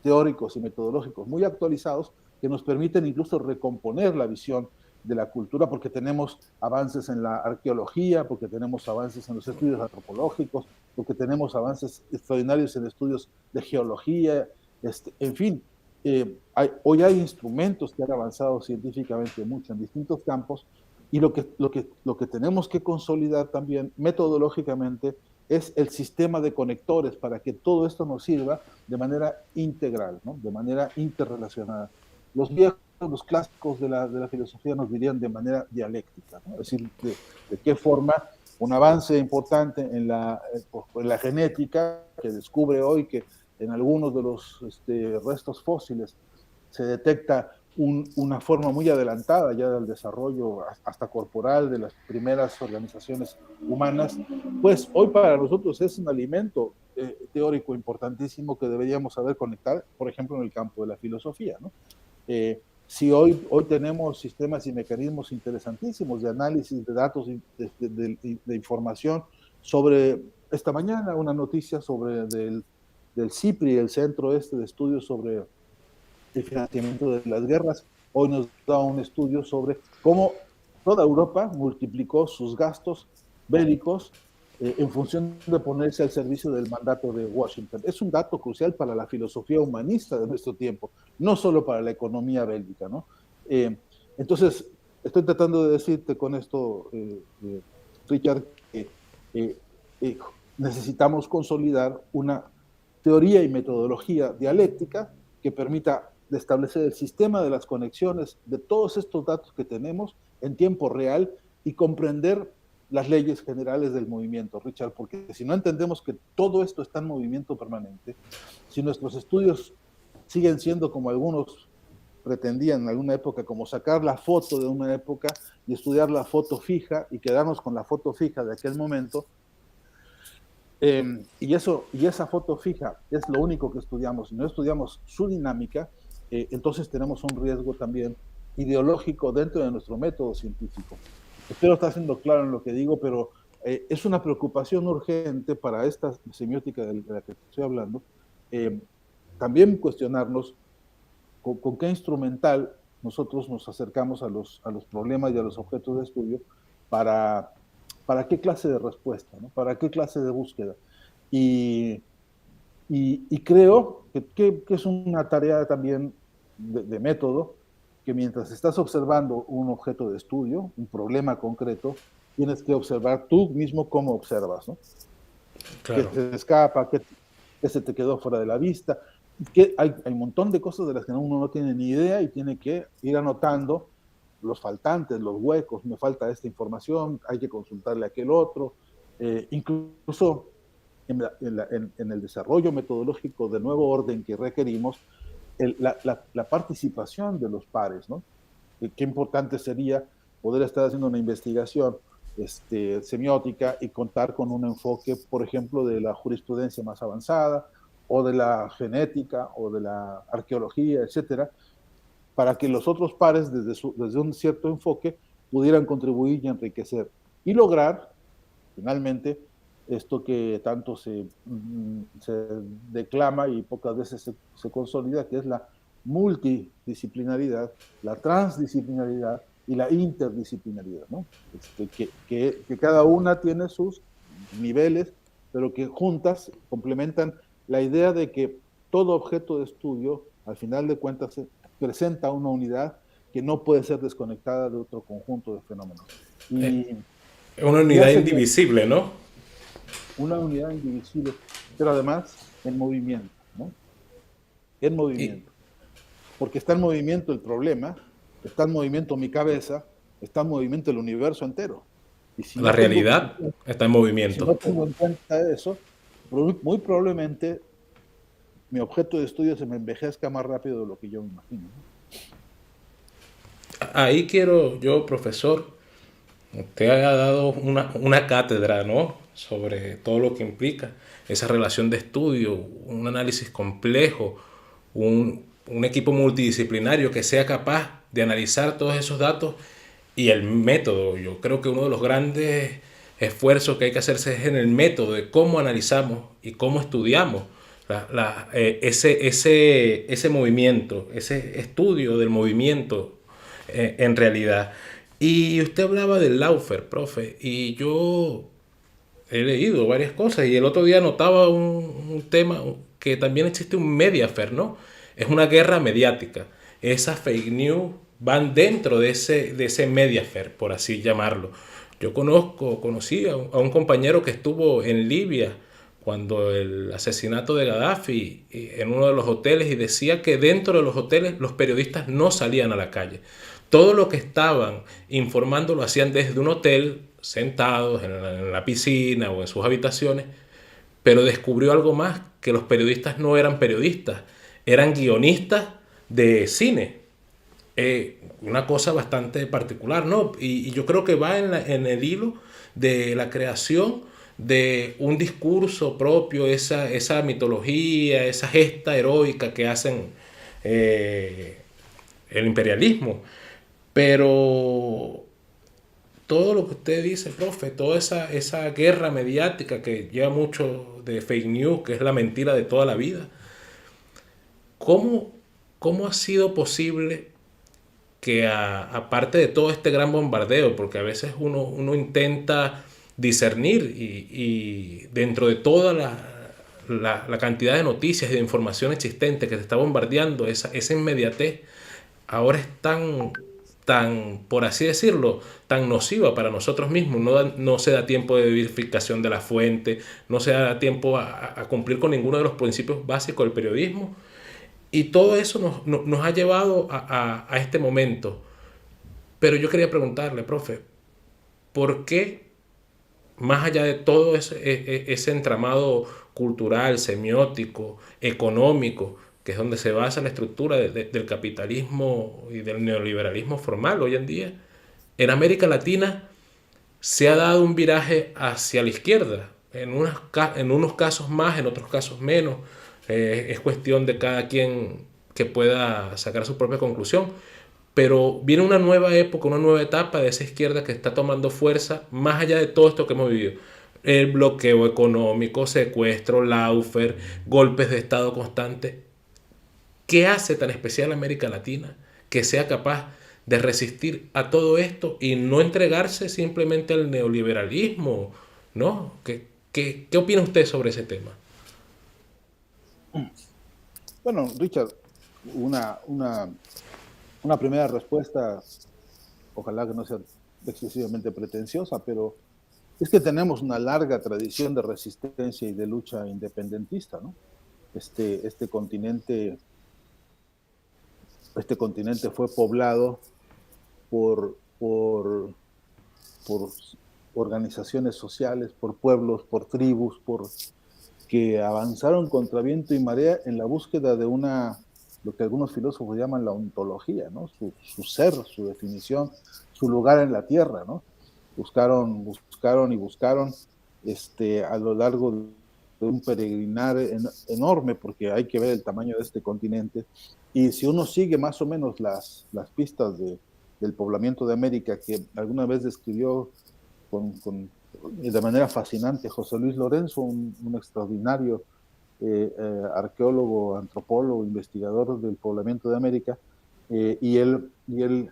teóricos y metodológicos muy actualizados que nos permiten incluso recomponer la visión de la cultura, porque tenemos avances en la arqueología, porque tenemos avances en los estudios antropológicos, porque tenemos avances extraordinarios en estudios de geología, en fin, hoy hay instrumentos que han avanzado científicamente mucho en distintos campos, y lo que tenemos que consolidar también metodológicamente es el sistema de conectores para que todo esto nos sirva de manera integral, ¿no? De manera interrelacionada. Los viejos, los clásicos de la filosofía nos dirían de manera dialéctica, ¿no? Es decir, de qué forma un avance importante en la genética, que descubre hoy que en algunos de los restos fósiles se detecta una forma muy adelantada ya del desarrollo hasta corporal de las primeras organizaciones humanas, pues hoy para nosotros es un alimento teórico importantísimo que deberíamos saber conectar, por ejemplo, en el campo de la filosofía, ¿no? Si hoy tenemos sistemas y mecanismos interesantísimos de análisis de datos, de información sobre, esta mañana una noticia sobre del CIPRI, el Centro de Estudios sobre el financiamiento de las guerras, hoy nos da un estudio sobre cómo toda Europa multiplicó sus gastos bélicos en función de ponerse al servicio del mandato de Washington. Es un dato crucial para la filosofía humanista de nuestro tiempo, no solo para la economía bélica, ¿no? Entonces, estoy tratando de decirte con esto, Richard, que necesitamos consolidar una teoría y metodología dialéctica que permita establecer el sistema de las conexiones de todos estos datos que tenemos en tiempo real y comprender las leyes generales del movimiento, Richard, porque si no entendemos que todo esto está en movimiento permanente, si nuestros estudios siguen siendo como algunos pretendían en alguna época, como sacar la foto de una época y estudiar la foto fija y quedarnos con la foto fija de aquel momento, y esa foto fija es lo único que estudiamos, y no estudiamos su dinámica, entonces tenemos un riesgo también ideológico dentro de nuestro método científico. Espero estar siendo claro en lo que digo, pero es una preocupación urgente para esta semiótica de la que estoy hablando, también cuestionarnos con qué instrumental nosotros nos acercamos a los problemas y a los objetos de estudio para qué clase de respuesta, ¿no? Para qué clase de búsqueda. Y creo que es una tarea también de método, que mientras estás observando un objeto de estudio, un problema concreto, tienes que observar tú mismo cómo observas, ¿no? Claro. ¿Qué se te escapa? ¿Qué se te quedó fuera de la vista? Que hay un montón de cosas de las que uno no tiene ni idea y tiene que ir anotando los faltantes, los huecos, me falta esta información, hay que consultarle a aquel otro, incluso en el desarrollo metodológico de nuevo orden que requerimos, la participación de los pares, ¿no? Qué importante sería poder estar haciendo una investigación semiótica y contar con un enfoque, por ejemplo, de la jurisprudencia más avanzada, o de la genética, o de la arqueología, etcétera, para que los otros pares, desde un cierto enfoque, pudieran contribuir y enriquecer. Y lograr, finalmente, esto que tanto se declama y pocas veces se consolida, que es la multidisciplinaridad, la transdisciplinaridad y la interdisciplinaridad, ¿no? Que cada una tiene sus niveles, pero que juntas complementan la idea de que todo objeto de estudio, al final de cuentas, presenta una unidad que no puede ser desconectada de otro conjunto de fenómenos. Es una unidad indivisible, ¿no? Una unidad indivisible, pero además en movimiento, ¿no? En movimiento. Porque está en movimiento el problema, está en movimiento mi cabeza, está en movimiento el universo entero. Y si la realidad está en movimiento. Si no tengo en cuenta eso, muy probablemente mi objeto de estudio se me envejezca más rápido de lo que yo me imagino, ¿no? Ahí quiero yo, profesor, usted ha dado una cátedra, ¿no?, sobre todo lo que implica esa relación de estudio, un análisis complejo, un equipo multidisciplinario que sea capaz de analizar todos esos datos y el método. Yo creo que uno de los grandes esfuerzos que hay que hacerse es en el método de cómo analizamos y cómo estudiamos ese movimiento, ese estudio del movimiento en realidad. Y usted hablaba del Laufer, profe, y yo he leído varias cosas y el otro día notaba un tema que también existe un mediafer, ¿no? Es una guerra mediática. Esas fake news van dentro de ese mediafer, por así llamarlo. Yo conocí a un compañero que estuvo en Libia cuando el asesinato de Gaddafi en uno de los hoteles, y decía que dentro de los hoteles los periodistas no salían a la calle. Todo lo que estaban informando lo hacían desde un hotel, sentados en la piscina o en sus habitaciones, pero descubrió algo más, que los periodistas no eran periodistas, eran guionistas de cine. Una cosa bastante particular, ¿no? Y yo creo que va en el hilo de la creación de un discurso propio, esa mitología, esa gesta heroica que hacen el imperialismo. Pero todo lo que usted dice, profe, toda esa guerra mediática que lleva mucho de fake news, que es la mentira de toda la vida, ¿cómo, cómo ha sido posible que aparte de todo este gran bombardeo, porque a veces uno intenta discernir y dentro de toda la cantidad de noticias y de información existente que se está bombardeando, esa inmediatez ahora es tan, por así decirlo, tan nociva para nosotros mismos. No se da tiempo de verificación de la fuente, no se da tiempo a cumplir con ninguno de los principios básicos del periodismo. Y todo eso nos ha llevado a este momento. Pero yo quería preguntarle, profe, ¿por qué, más allá de todo ese entramado cultural, semiótico, económico, que es donde se basa la estructura del capitalismo y del neoliberalismo formal hoy en día, en América Latina se ha dado un viraje hacia la izquierda, en unos casos más, en otros casos menos? Es cuestión de cada quien que pueda sacar su propia conclusión. Pero viene una nueva época, una nueva etapa de esa izquierda que está tomando fuerza más allá de todo esto que hemos vivido. El bloqueo económico, secuestro, lawfare, golpes de Estado constante. ¿Qué hace tan especial a América Latina que sea capaz de resistir a todo esto y no entregarse simplemente al neoliberalismo? ¿No? ¿Qué opina usted sobre ese tema? Bueno, Richard, una, una, una primera respuesta, ojalá que no sea excesivamente pretenciosa, pero es que tenemos una larga tradición de resistencia y de lucha independentista, ¿no? Este continente, este continente fue poblado por, por organizaciones sociales, por pueblos, por tribus, que avanzaron contra viento y marea en la búsqueda de lo que algunos filósofos llaman la ontología, ¿no? Su ser, su definición, su lugar en la tierra, ¿no? Buscaron y buscaron a lo largo de un peregrinar enorme, porque hay que ver el tamaño de este continente. Y si uno sigue más o menos las pistas del poblamiento de América, que alguna vez describió de manera fascinante José Luis Lorenzo, un extraordinario arqueólogo, antropólogo, investigador del poblamiento de América, y él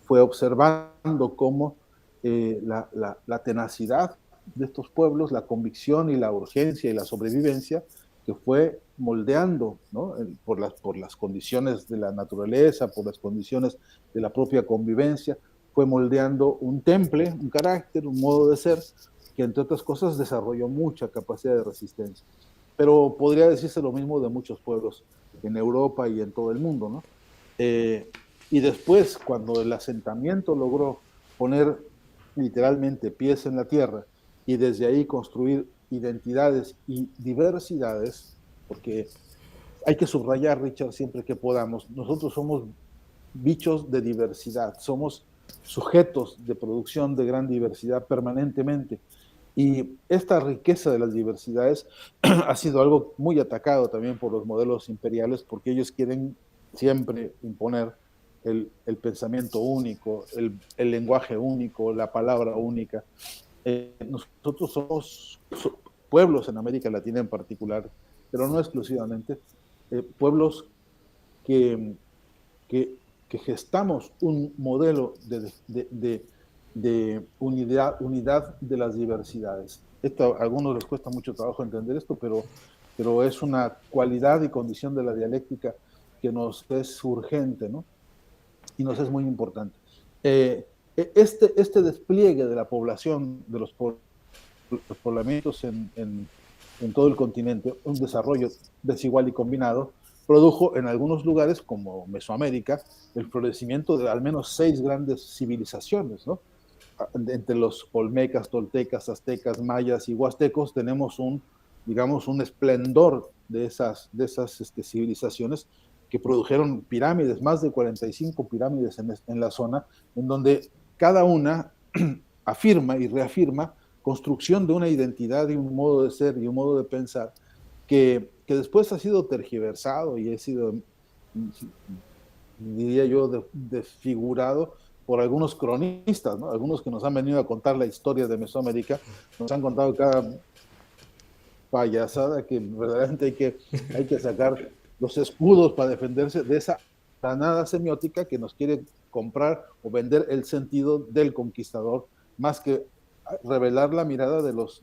fue observando cómo la tenacidad de estos pueblos, la convicción y la urgencia y la sobrevivencia que fue moldeando, ¿no? por las condiciones de la naturaleza, por las condiciones de la propia convivencia, fue moldeando un temple, un carácter, un modo de ser, que entre otras cosas desarrolló mucha capacidad de resistencia. Pero podría decirse lo mismo de muchos pueblos en Europa y en todo el mundo, ¿no? Y después, cuando el asentamiento logró poner literalmente pies en la tierra y desde ahí construir identidades y diversidades, porque hay que subrayar, Richard, siempre que podamos, nosotros somos bichos de diversidad, somos sujetos de producción de gran diversidad permanentemente. Y esta riqueza de las diversidades ha sido algo muy atacado también por los modelos imperiales, porque ellos quieren siempre imponer el pensamiento único, el lenguaje único, la palabra única. Nosotros somos pueblos en América Latina en particular, pero no exclusivamente, pueblos que, que, que, gestamos un modelo de unidad de las diversidades. Esto a algunos les cuesta mucho trabajo entender esto, pero es una cualidad y condición de la dialéctica que nos es urgente, ¿no? Y nos es muy importante. Este despliegue de la población, de los poblamientos en todo el continente, un desarrollo desigual y combinado, produjo en algunos lugares, como Mesoamérica, el florecimiento de al menos 6 grandes civilizaciones, ¿no? Entre los olmecas, toltecas, aztecas, mayas y huastecos tenemos digamos, un esplendor de esas civilizaciones que produjeron pirámides, más de 45 pirámides en la zona, en donde cada una afirma y reafirma construcción de una identidad y un modo de ser y un modo de pensar que después ha sido tergiversado y ha sido, diría yo, desfigurado por algunos cronistas, ¿no? Algunos que nos han venido a contar la historia de Mesoamérica, nos han contado cada payasada que verdaderamente hay que sacar los escudos para defenderse de esa danada semiótica que nos quiere comprar o vender el sentido del conquistador, más que revelar la mirada de los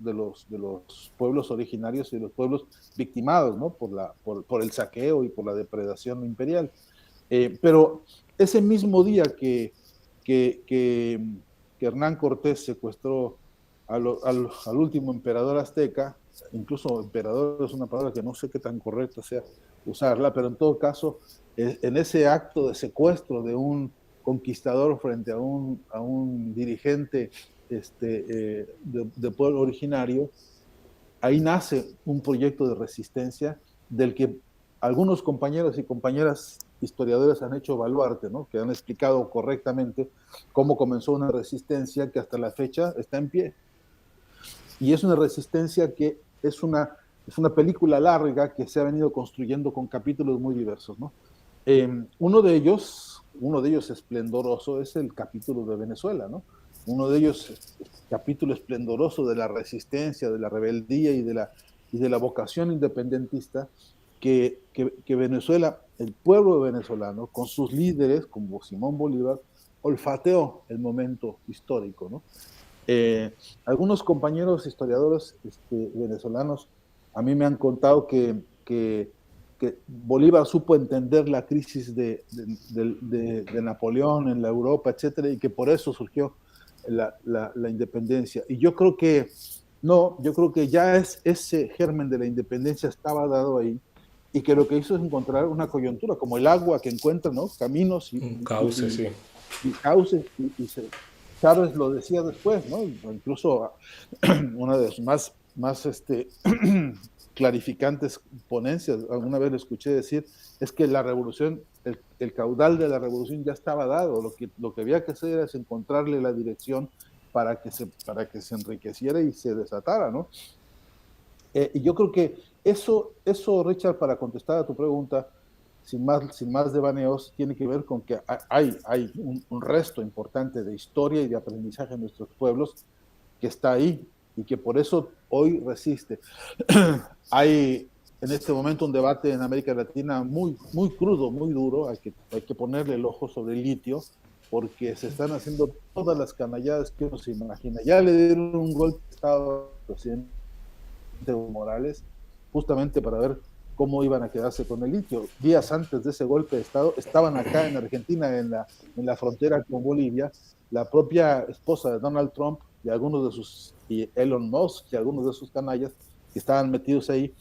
pueblos originarios y de los pueblos victimados, ¿no? por el saqueo y por la depredación imperial. Pero ese mismo día que Hernán Cortés secuestró al último emperador azteca, incluso emperador es una palabra que no sé qué tan correcta sea usarla, pero en todo caso, en ese acto de secuestro de un conquistador frente a un dirigente de pueblo originario, ahí nace un proyecto de resistencia del que algunos compañeros y compañeras historiadores han hecho baluarte, ¿no? Que han explicado correctamente cómo comenzó una resistencia que hasta la fecha está en pie. Y es una resistencia que es una película larga que se ha venido construyendo con capítulos muy diversos, ¿no? Uno de ellos esplendoroso es el capítulo de Venezuela, ¿no? Uno de ellos es el capítulo esplendoroso de la resistencia, de la rebeldía y de la vocación independentista que Venezuela, el pueblo venezolano, con sus líderes, como Simón Bolívar, olfateó el momento histórico, ¿no? Algunos compañeros historiadores venezolanos a mí me han contado que Bolívar supo entender la crisis de Napoleón en la Europa, etcétera, y que por eso surgió la independencia. Y yo creo que no, yo creo que ya ese germen de la independencia estaba dado ahí, y que lo que hizo es encontrar una coyuntura, como el agua que encuentra, ¿no? Caminos un cauce, sí. Y cauces, Chávez lo decía después, ¿no? Incluso una de sus más clarificantes ponencias, alguna vez lo escuché decir, es que la revolución, el caudal de la revolución ya estaba dado, lo que había que hacer es encontrarle la dirección para que se enriqueciera y se desatara, ¿no? Y yo creo que eso, Richard, para contestar a tu pregunta, sin más devaneos, tiene que ver con que hay un resto importante de historia y de aprendizaje en nuestros pueblos que está ahí y que por eso hoy resiste. Hay en este momento un debate en América Latina muy, muy crudo, muy duro, hay que ponerle el ojo sobre el litio, porque se están haciendo todas las canalladas que uno se imagina. Ya le dieron un golpe de Estado al presidente Evo Morales, justamente para ver cómo iban a quedarse con el litio. Días antes de ese golpe de Estado, estaban acá en Argentina, en la frontera con Bolivia, la propia esposa de Donald Trump y y Elon Musk y algunos de sus canallas que estaban metidos ahí,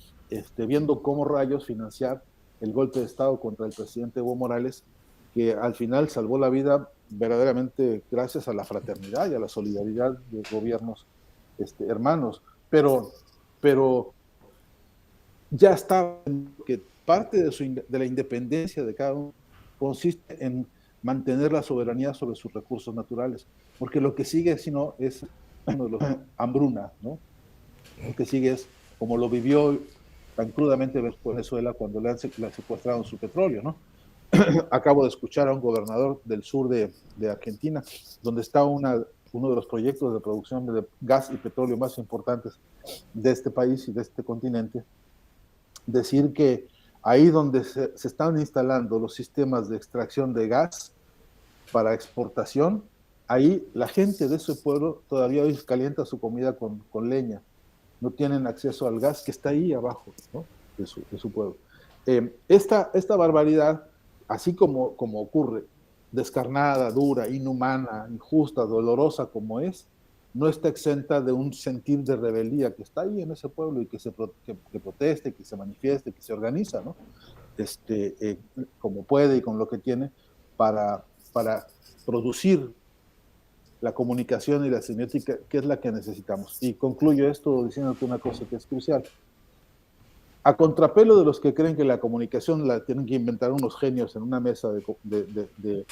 viendo cómo rayos financiar el golpe de Estado contra el presidente Evo Morales, que al final salvó la vida verdaderamente gracias a la fraternidad y a la solidaridad de gobiernos hermanos. Pero ya está que parte de la independencia de cada uno consiste en mantener la soberanía sobre sus recursos naturales, porque lo que sigue, si no, es hambruna, ¿no? Lo que sigue es como lo vivió tan crudamente Venezuela cuando le secuestraron su petróleo, ¿no? Acabo de escuchar a un gobernador del sur de Argentina, donde está uno de los proyectos de producción de gas y petróleo más importantes de este país y de este continente, decir que ahí donde se están instalando los sistemas de extracción de gas para exportación, ahí la gente de ese pueblo todavía hoy calienta su comida con leña. No tienen acceso al gas que está ahí abajo, ¿no? de su pueblo. Esta barbaridad, así como ocurre, descarnada, dura, inhumana, injusta, dolorosa como es, no está exenta de un sentir de rebeldía que está ahí en ese pueblo y que proteste, que se manifieste, que se organiza, ¿no? Como puede y con lo que tiene para producir la comunicación y la semiótica, que es la que necesitamos. Y concluyo esto diciéndote una cosa que es crucial. A contrapelo de los que creen que la comunicación la tienen que inventar unos genios en una mesa de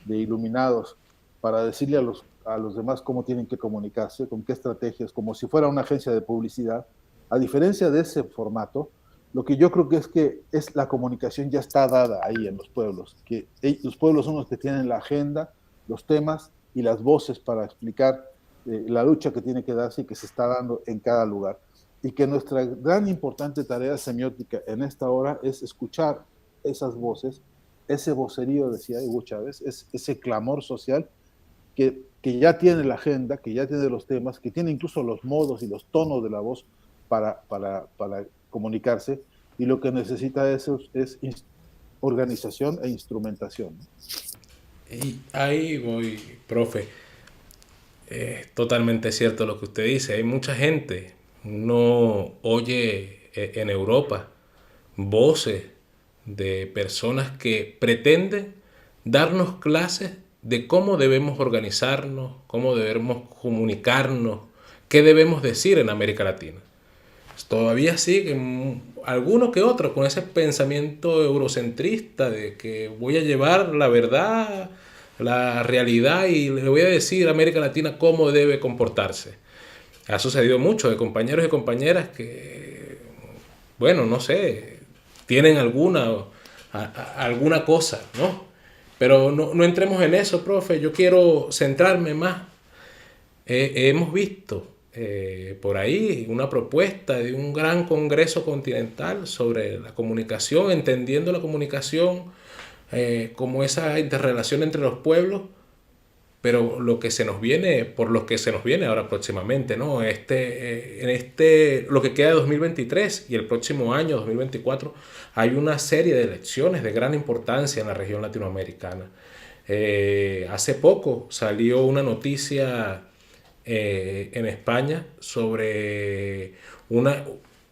iluminados para decirle a los a los demás cómo tienen que comunicarse, con qué estrategias, como si fuera una agencia de publicidad. A diferencia de ese formato, lo que yo creo que es la comunicación ya está dada ahí en los pueblos, que los pueblos son los que tienen la agenda, los temas y las voces para explicar la lucha que tiene que darse y que se está dando en cada lugar. Y que nuestra gran importante tarea semiótica en esta hora es escuchar esas voces, ese vocerío, decía Hugo Chávez, ese clamor social que ya tiene la agenda, que ya tiene los temas, que tiene incluso los modos y los tonos de la voz para comunicarse, y lo que necesita es organización e instrumentación. Y ahí voy, profe. Totalmente cierto lo que usted dice. Hay mucha gente. Uno oye en Europa voces de personas que pretenden darnos clases de cómo debemos organizarnos, cómo debemos comunicarnos, qué debemos decir en América Latina. Todavía siguen algunos que otros con ese pensamiento eurocentrista de que voy a llevar la verdad, la realidad y le voy a decir a América Latina cómo debe comportarse. Ha sucedido mucho de compañeros y compañeras que, bueno, no sé, tienen alguna cosa, ¿no? Pero no entremos en eso, profe. Yo quiero centrarme más. Hemos visto por ahí una propuesta de un gran congreso continental sobre la comunicación, entendiendo la comunicación como esa interrelación entre los pueblos, pero lo que se nos viene, por lo que se nos viene ahora próximamente, ¿no? Lo que queda de 2023 y el próximo año, 2024, hay una serie de elecciones de gran importancia en la región latinoamericana. Hace poco salió una noticia en España sobre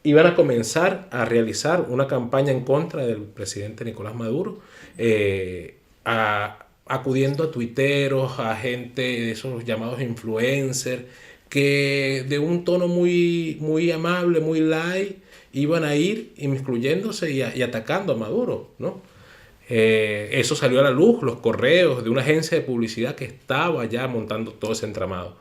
iban a comenzar a realizar una campaña en contra del presidente Nicolás Maduro, acudiendo a tuiteros, a gente de esos llamados influencers, que de un tono muy, muy amable, muy light, iban a ir inmiscuyéndose y atacando a Maduro, ¿no? Eso salió a la luz, los correos de una agencia de publicidad que estaba ya montando todo ese entramado.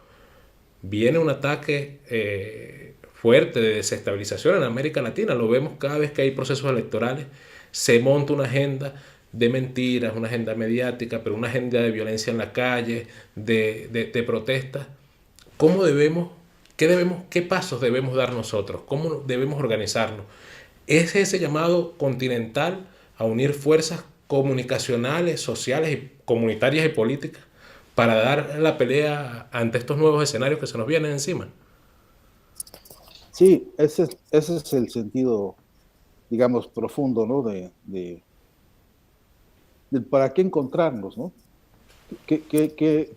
Viene un ataque fuerte de desestabilización en América Latina, lo vemos cada vez que hay procesos electorales, se monta una agenda de mentiras, una agenda mediática, pero una agenda de violencia en la calle, de protestas. ¿Cómo qué pasos debemos dar nosotros? ¿Cómo debemos organizarnos? Es ese llamado continental a unir fuerzas comunicacionales, sociales, comunitarias y políticas para dar la pelea ante estos nuevos escenarios que se nos vienen encima. Sí, ese es el sentido, digamos, profundo, ¿no? De para qué encontrarnos, ¿no? Que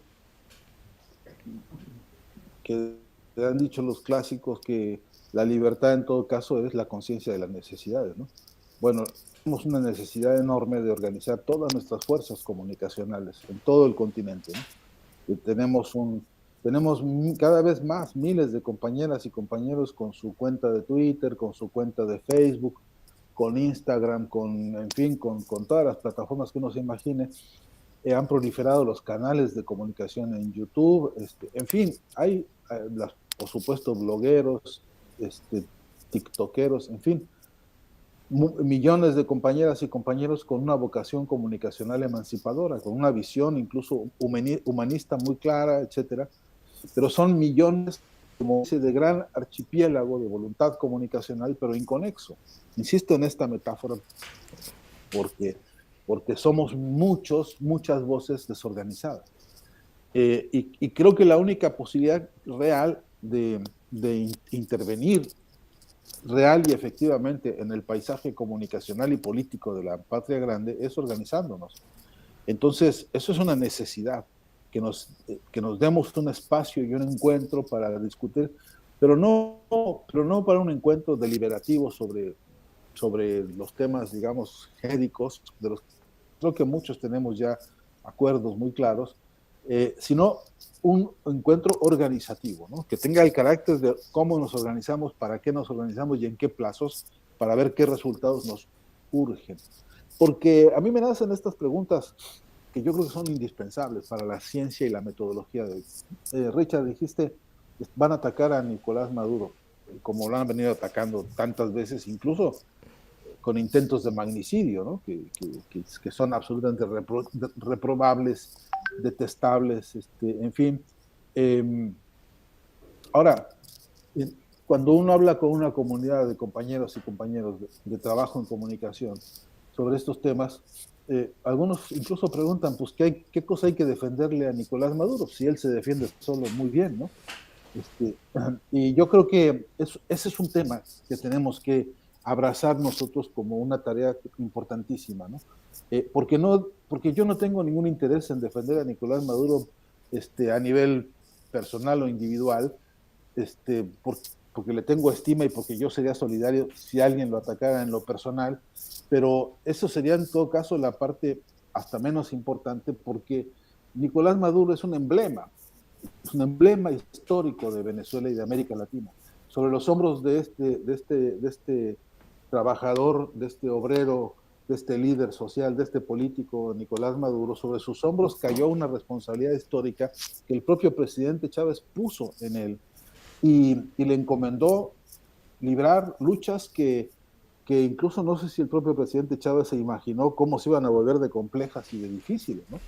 han dicho los clásicos que la libertad en todo caso es la conciencia de las necesidades, ¿no? Bueno, tenemos una necesidad enorme de organizar todas nuestras fuerzas comunicacionales en todo el continente, ¿no? Tenemos cada vez más miles de compañeras y compañeros con su cuenta de Twitter, con su cuenta de Facebook, con Instagram, en fin, con todas las plataformas que uno se imagine. Han proliferado los canales de comunicación en YouTube, en fin, hay, por supuesto, blogueros, tiktokeros, en fin, millones de compañeras y compañeros con una vocación comunicacional emancipadora, con una visión incluso humanista muy clara, etcétera. Pero son millones, como dice, de gran archipiélago de voluntad comunicacional, pero inconexo. Insisto en esta metáfora porque somos muchas voces desorganizadas. Y creo que la única posibilidad real de intervenir real y efectivamente en el paisaje comunicacional y político de la patria grande es organizándonos. Entonces, eso es una necesidad, que nos demos un espacio y un encuentro para discutir, pero no para un encuentro deliberativo sobre los temas, digamos, génicos, creo que muchos tenemos ya acuerdos muy claros, sino un encuentro organizativo, ¿no? Que tenga el carácter de cómo nos organizamos, para qué nos organizamos y en qué plazos, para ver qué resultados nos urgen. Porque a mí me nacen estas preguntas que yo creo que son indispensables para la ciencia y la metodología de hoy. Richard, dijiste, van a atacar a Nicolás Maduro, como lo han venido atacando tantas veces, incluso con intentos de magnicidio, ¿no? que son absolutamente reprobables, detestables, en fin. Ahora, cuando uno habla con una comunidad de compañeros y compañeros de trabajo en comunicación sobre estos temas, algunos incluso preguntan, pues, ¿qué cosa hay que defenderle a Nicolás Maduro? Si él se defiende solo muy bien, ¿no? Y yo creo que ese es un tema que tenemos que abrazar nosotros como una tarea importantísima, ¿no? Porque yo no tengo ningún interés en defender a Nicolás Maduro a nivel personal o individual, porque le tengo estima y porque yo sería solidario si alguien lo atacara en lo personal, pero eso sería en todo caso la parte hasta menos importante, porque Nicolás Maduro es un emblema histórico de Venezuela y de América Latina. Sobre los hombros de este trabajador, de este obrero, de este líder social, de este político, Nicolás Maduro, sobre sus hombros cayó una responsabilidad histórica que el propio presidente Chávez puso en él y le encomendó librar luchas que incluso no sé si el propio presidente Chávez se imaginó cómo se iban a volver de complejas y de difíciles, ¿no?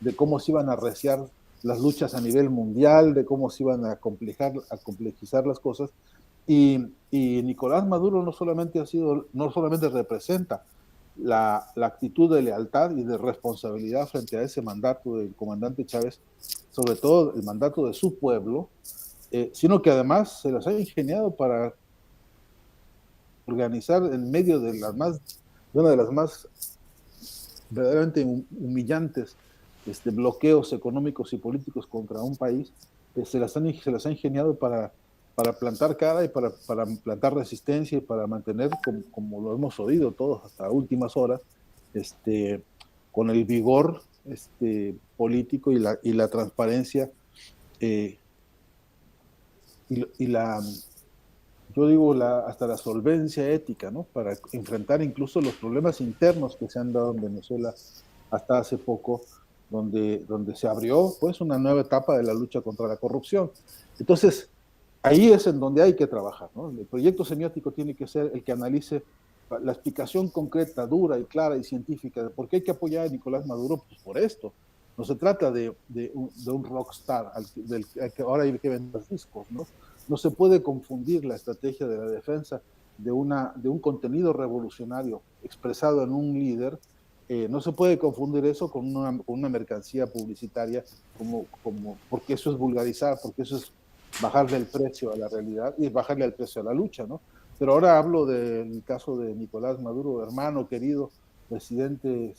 De cómo se iban a arreciar las luchas a nivel mundial, de cómo se iban a complejizar las cosas. Y Nicolás Maduro no solamente representa la actitud de lealtad y de responsabilidad frente a ese mandato del comandante Chávez, sobre todo el mandato de su pueblo, sino que además se las ha ingeniado para organizar en medio de una de las más verdaderamente humillantes bloqueos económicos y políticos contra un país, se las ha ingeniado para plantar cara y para plantar resistencia y para mantener, como lo hemos oído todos hasta últimas horas, con el vigor político y la transparencia y la, yo digo, hasta la solvencia ética, ¿no? Para enfrentar incluso los problemas internos que se han dado en Venezuela hasta hace poco, donde se abrió pues una nueva etapa de la lucha contra la corrupción. Entonces, ahí es en donde hay que trabajar, ¿no? El proyecto semiótico tiene que ser el que analice la explicación concreta, dura y clara y científica de por qué hay que apoyar a Nicolás Maduro, pues por esto. No se trata de un rockstar al que ahora hay que vender discos, ¿no? No se puede confundir la estrategia de la defensa de un contenido revolucionario expresado en un líder. No se puede confundir eso con una mercancía publicitaria, porque eso es vulgarizar, porque eso es bajarle el precio a la realidad y bajarle el precio a la lucha, ¿no? Pero ahora hablo del caso de Nicolás Maduro, hermano querido, presidente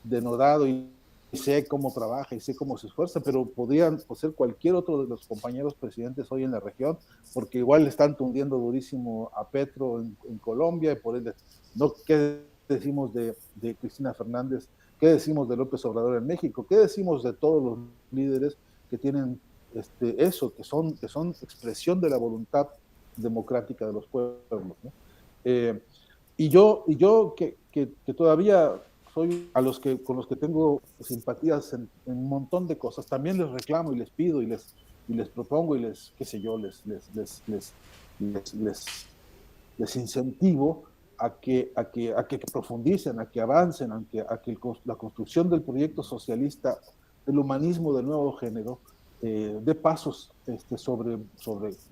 denodado, y sé cómo trabaja y sé cómo se esfuerza, pero podrían ser cualquier otro de los compañeros presidentes hoy en la región, porque igual le están tundiendo durísimo a Petro en Colombia, y por él, ¿no? ¿Qué decimos de Cristina Fernández? ¿Qué decimos de López Obrador en México? ¿Qué decimos de todos los líderes que tienen eso, que son expresión de la voluntad democrática de los pueblos, ¿no? Y yo que todavía soy con los que tengo simpatías en un montón de cosas, también les reclamo y les pido y les propongo y qué sé yo, les incentivo a que profundicen, a que avancen, a que la construcción del proyecto socialista, del humanismo del nuevo género, dé pasos sobre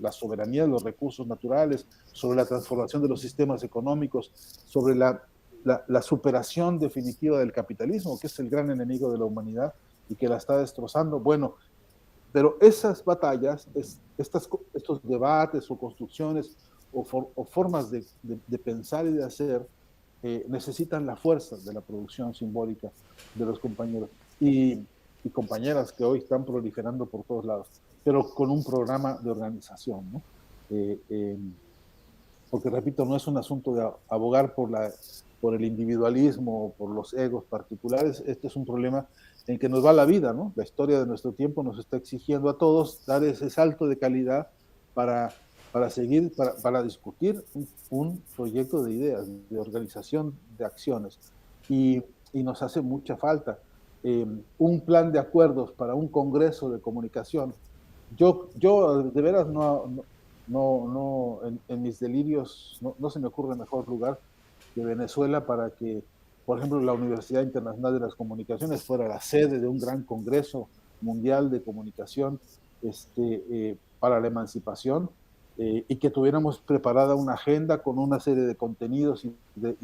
la soberanía de los recursos naturales, sobre la transformación de los sistemas económicos, sobre la superación definitiva del capitalismo, que es el gran enemigo de la humanidad y que la está destrozando. Bueno, pero esas batallas, estos debates o construcciones o formas de pensar y de hacer necesitan la fuerza de la producción simbólica de los compañeros y compañeras que hoy están proliferando por todos lados, pero con un programa de organización, ¿no? Eh, eh, Porque, repito, no es un asunto de abogar por el individualismo o por los egos particulares. Este es un problema en que nos va la vida, ¿no? La historia de nuestro tiempo nos está exigiendo a todos dar ese salto de calidad para, seguir, para discutir un proyecto de ideas, de organización de acciones. Y, y nos hace mucha falta. Un plan de acuerdos para un congreso de comunicación. Yo de veras en mis delirios no se me ocurre mejor lugar que Venezuela para que, por ejemplo, la Universidad Internacional de las Comunicaciones fuera la sede de un gran congreso mundial de comunicación para la emancipación, y que tuviéramos preparada una agenda con una serie de contenidos y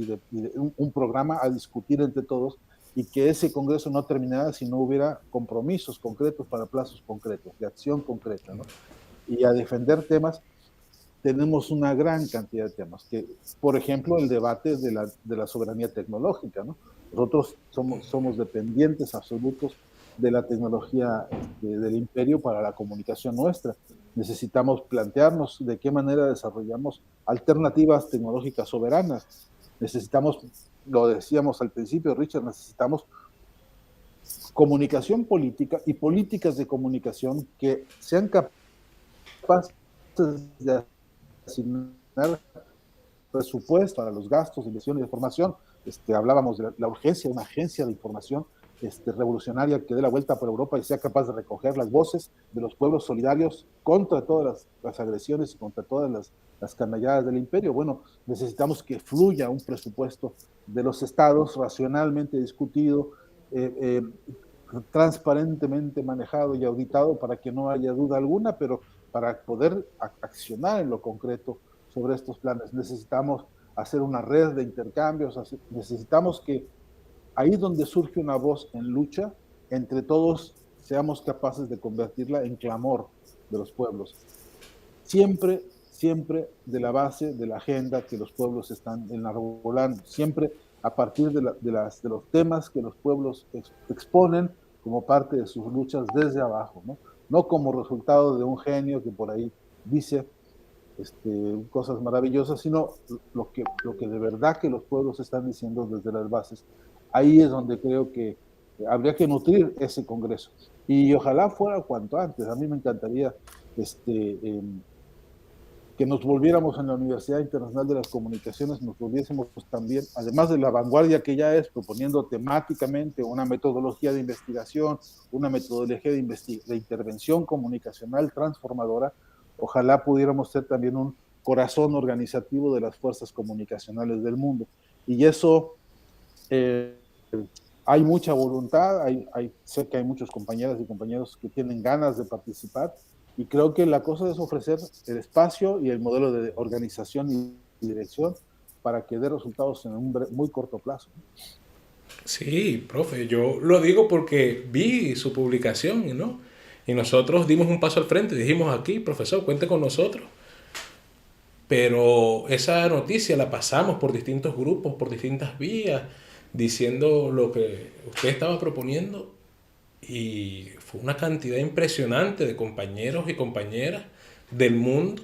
de un programa a discutir entre todos, y que ese congreso no terminara si no hubiera compromisos concretos para plazos concretos, de acción concreta, ¿no? Y a defender temas. Tenemos una gran cantidad de temas, que, por ejemplo, el debate de la soberanía tecnológica, ¿no? Nosotros somos dependientes absolutos de la tecnología del imperio para la comunicación nuestra. Necesitamos plantearnos de qué manera desarrollamos alternativas tecnológicas soberanas. Necesitamos, lo decíamos al principio, Richard, necesitamos comunicación política y políticas de comunicación que sean capaces de asignar presupuesto para los gastos de inversión y de formación. Hablábamos de la urgencia de una agencia de información revolucionaria que dé la vuelta por Europa y sea capaz de recoger las voces de los pueblos solidarios contra todas las agresiones y contra todas las canalladas del imperio. Bueno, necesitamos que fluya un presupuesto de los estados racionalmente discutido, transparentemente manejado y auditado para que no haya duda alguna, pero para poder accionar en lo concreto sobre estos planes necesitamos hacer una red de intercambios, necesitamos que ahí donde surge una voz en lucha, entre todos seamos capaces de convertirla en clamor de los pueblos. Siempre, siempre de la base de la agenda que los pueblos están enarbolando, siempre a partir de los temas que los pueblos exponen como parte de sus luchas desde abajo, ¿no? No como resultado de un genio que por ahí dice cosas maravillosas, sino lo que de verdad que los pueblos están diciendo desde las bases. Ahí es donde creo que habría que nutrir ese congreso. Y ojalá fuera cuanto antes. A mí me encantaría que nos volviéramos en la Universidad Internacional de las Comunicaciones, nos volviésemos también, además de la vanguardia que ya es, proponiendo temáticamente una metodología de investigación, una metodología de intervención comunicacional transformadora. Ojalá pudiéramos ser también un corazón organizativo de las fuerzas comunicacionales del mundo. Y eso, hay mucha voluntad, sé que hay muchos compañeras y compañeros que tienen ganas de participar, y creo que la cosa es ofrecer el espacio y el modelo de organización y dirección para que dé resultados en un muy corto plazo. Sí, profe, yo lo digo porque vi su publicación, ¿no? Y nosotros dimos un paso al frente, dijimos aquí, profesor, cuente con nosotros. Pero esa noticia la pasamos por distintos grupos, por distintas vías, diciendo lo que usted estaba proponiendo, y fue una cantidad impresionante de compañeros y compañeras del mundo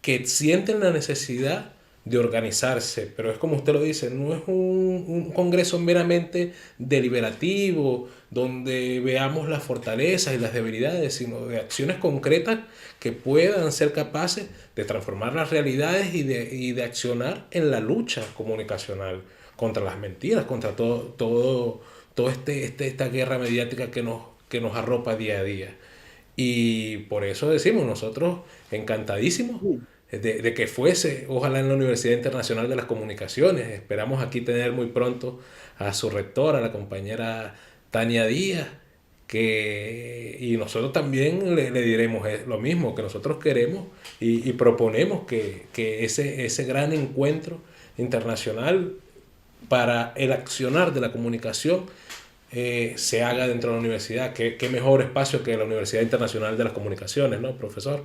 que sienten la necesidad de organizarse, pero es como usted lo dice, no es un congreso meramente deliberativo, donde veamos las fortalezas y las debilidades, sino de acciones concretas que puedan ser capaces de transformar las realidades y de accionar en la lucha comunicacional contra las mentiras, contra todo esta guerra mediática que nos arropa día a día. Y por eso decimos nosotros encantadísimos Sí, de que fuese, ojalá en la Universidad Internacional de las Comunicaciones. Esperamos aquí tener muy pronto a su rectora, la compañera Tania Díaz, y nosotros también le diremos lo mismo, que nosotros queremos y proponemos que ese gran encuentro internacional para el accionar de la comunicación se haga dentro de la universidad. ¿Qué mejor espacio que la Universidad Internacional de las Comunicaciones, ¿no, profesor?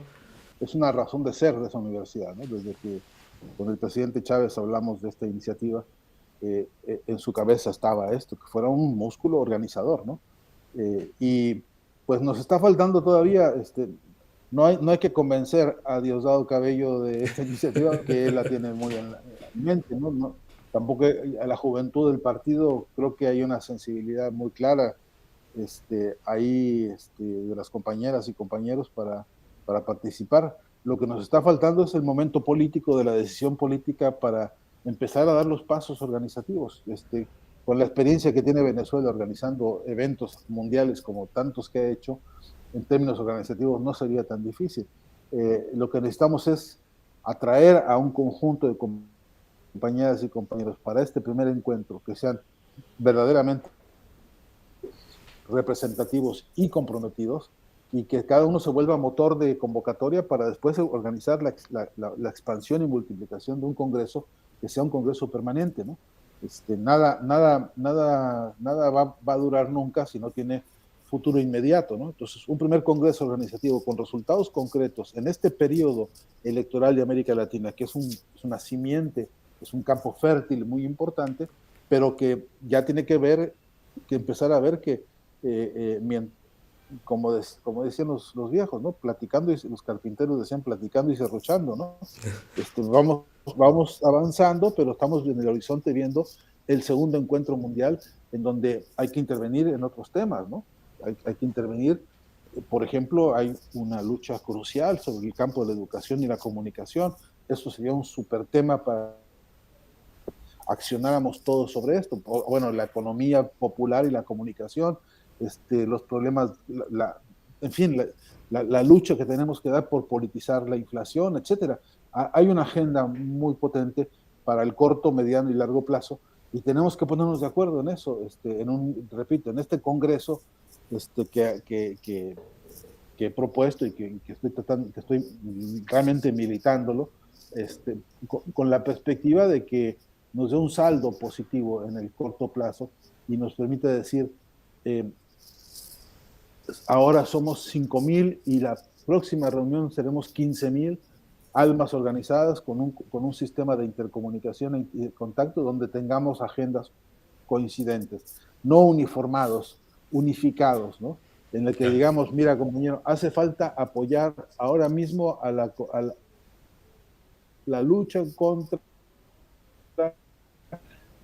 es una razón de ser de esa universidad, ¿no? Desde que con el presidente Chávez hablamos de esta iniciativa, en su cabeza estaba esto, que fuera un músculo organizador, ¿no? Y pues nos está faltando todavía, no hay que convencer a Diosdado Cabello de esta iniciativa, que él la tiene muy en mente, ¿no? Tampoco a la juventud del partido creo que hay una sensibilidad muy clara ahí de las compañeras y compañeros para participar. Lo que nos está faltando es el momento político de la decisión política para empezar a dar los pasos organizativos. con la experiencia que tiene Venezuela organizando eventos mundiales como tantos que ha hecho, en términos organizativos no sería tan difícil. Lo que necesitamos es atraer a un conjunto de compañeras y compañeros para este primer encuentro que sean verdaderamente representativos y comprometidos, y que cada uno se vuelva motor de convocatoria para después organizar la expansión y multiplicación de un congreso que sea un congreso permanente, ¿no? Nada va a durar nunca si no tiene futuro inmediato, ¿no? Entonces, un primer congreso organizativo con resultados concretos en este periodo electoral de América Latina, que es una simiente, es un campo fértil muy importante, pero que ya tiene que empezar a ver que como decían los viejos, ¿no? Platicando, y los carpinteros decían platicando y serruchando, ¿no? Vamos avanzando, pero estamos en el horizonte viendo el segundo encuentro mundial en donde hay que intervenir en otros temas, ¿no? Hay que intervenir, por ejemplo, hay una lucha crucial sobre el campo de la educación y la comunicación. Eso sería un súper tema para accionáramos todos sobre esto. Bueno, la economía popular y la comunicación, los problemas, en fin, la lucha que tenemos que dar por politizar la inflación, etcétera. Hay una agenda muy potente para el corto, mediano y largo plazo, y tenemos que ponernos de acuerdo en eso, repito, en este congreso que he propuesto y que estoy realmente militándolo, con la perspectiva de que nos dé un saldo positivo en el corto plazo y nos permite decir, ahora somos 5,000 y la próxima reunión seremos 15,000 almas organizadas con un sistema de intercomunicación y de contacto donde tengamos agendas coincidentes, no uniformados, unificados, ¿no? En el que digamos, mira, compañero, hace falta apoyar ahora mismo a la lucha contra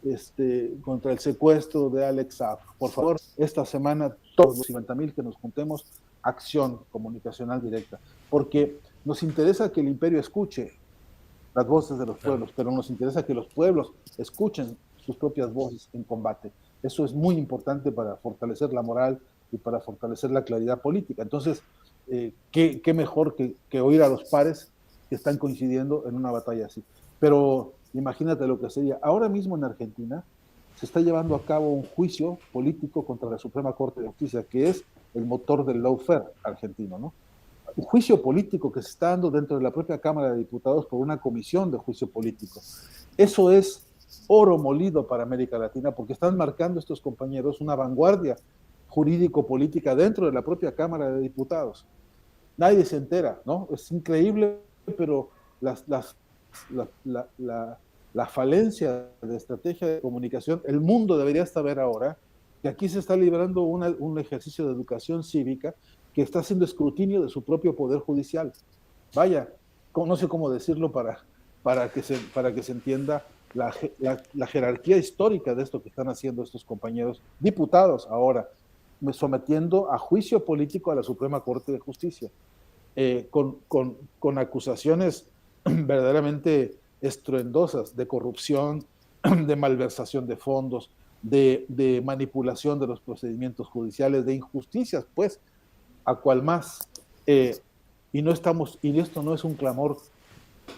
el secuestro de Alex Saab. Por favor, esta semana, todos los 50,000 que nos juntemos, acción comunicacional directa. Porque nos interesa que el imperio escuche las voces de los pueblos, pero nos interesa que los pueblos escuchen sus propias voces en combate. Eso es muy importante para fortalecer la moral y para fortalecer la claridad política. Entonces, ¿qué mejor que oír a los pares que están coincidiendo en una batalla así? Pero imagínate lo que sería. Ahora mismo en Argentina se está llevando a cabo un juicio político contra la Suprema Corte de Justicia, que es el motor del lawfare argentino, ¿no? Un juicio político que se está dando dentro de la propia Cámara de Diputados por una comisión de juicio político. Eso es oro molido para América Latina, porque están marcando estos compañeros una vanguardia jurídico-política dentro de la propia Cámara de Diputados. Nadie se entera, ¿no? Es increíble, pero la falencia de estrategia de comunicación, el mundo debería saber ahora que aquí se está librando un ejercicio de educación cívica que está haciendo escrutinio de su propio poder judicial. Vaya, no sé cómo decirlo para que se entienda la jerarquía histórica de esto que están haciendo estos compañeros diputados ahora, sometiendo a juicio político a la Suprema Corte de Justicia, con acusaciones verdaderamente estruendosas de corrupción, de malversación de fondos, de manipulación de los procedimientos judiciales, de injusticias, pues, a cual más. Y esto no es un clamor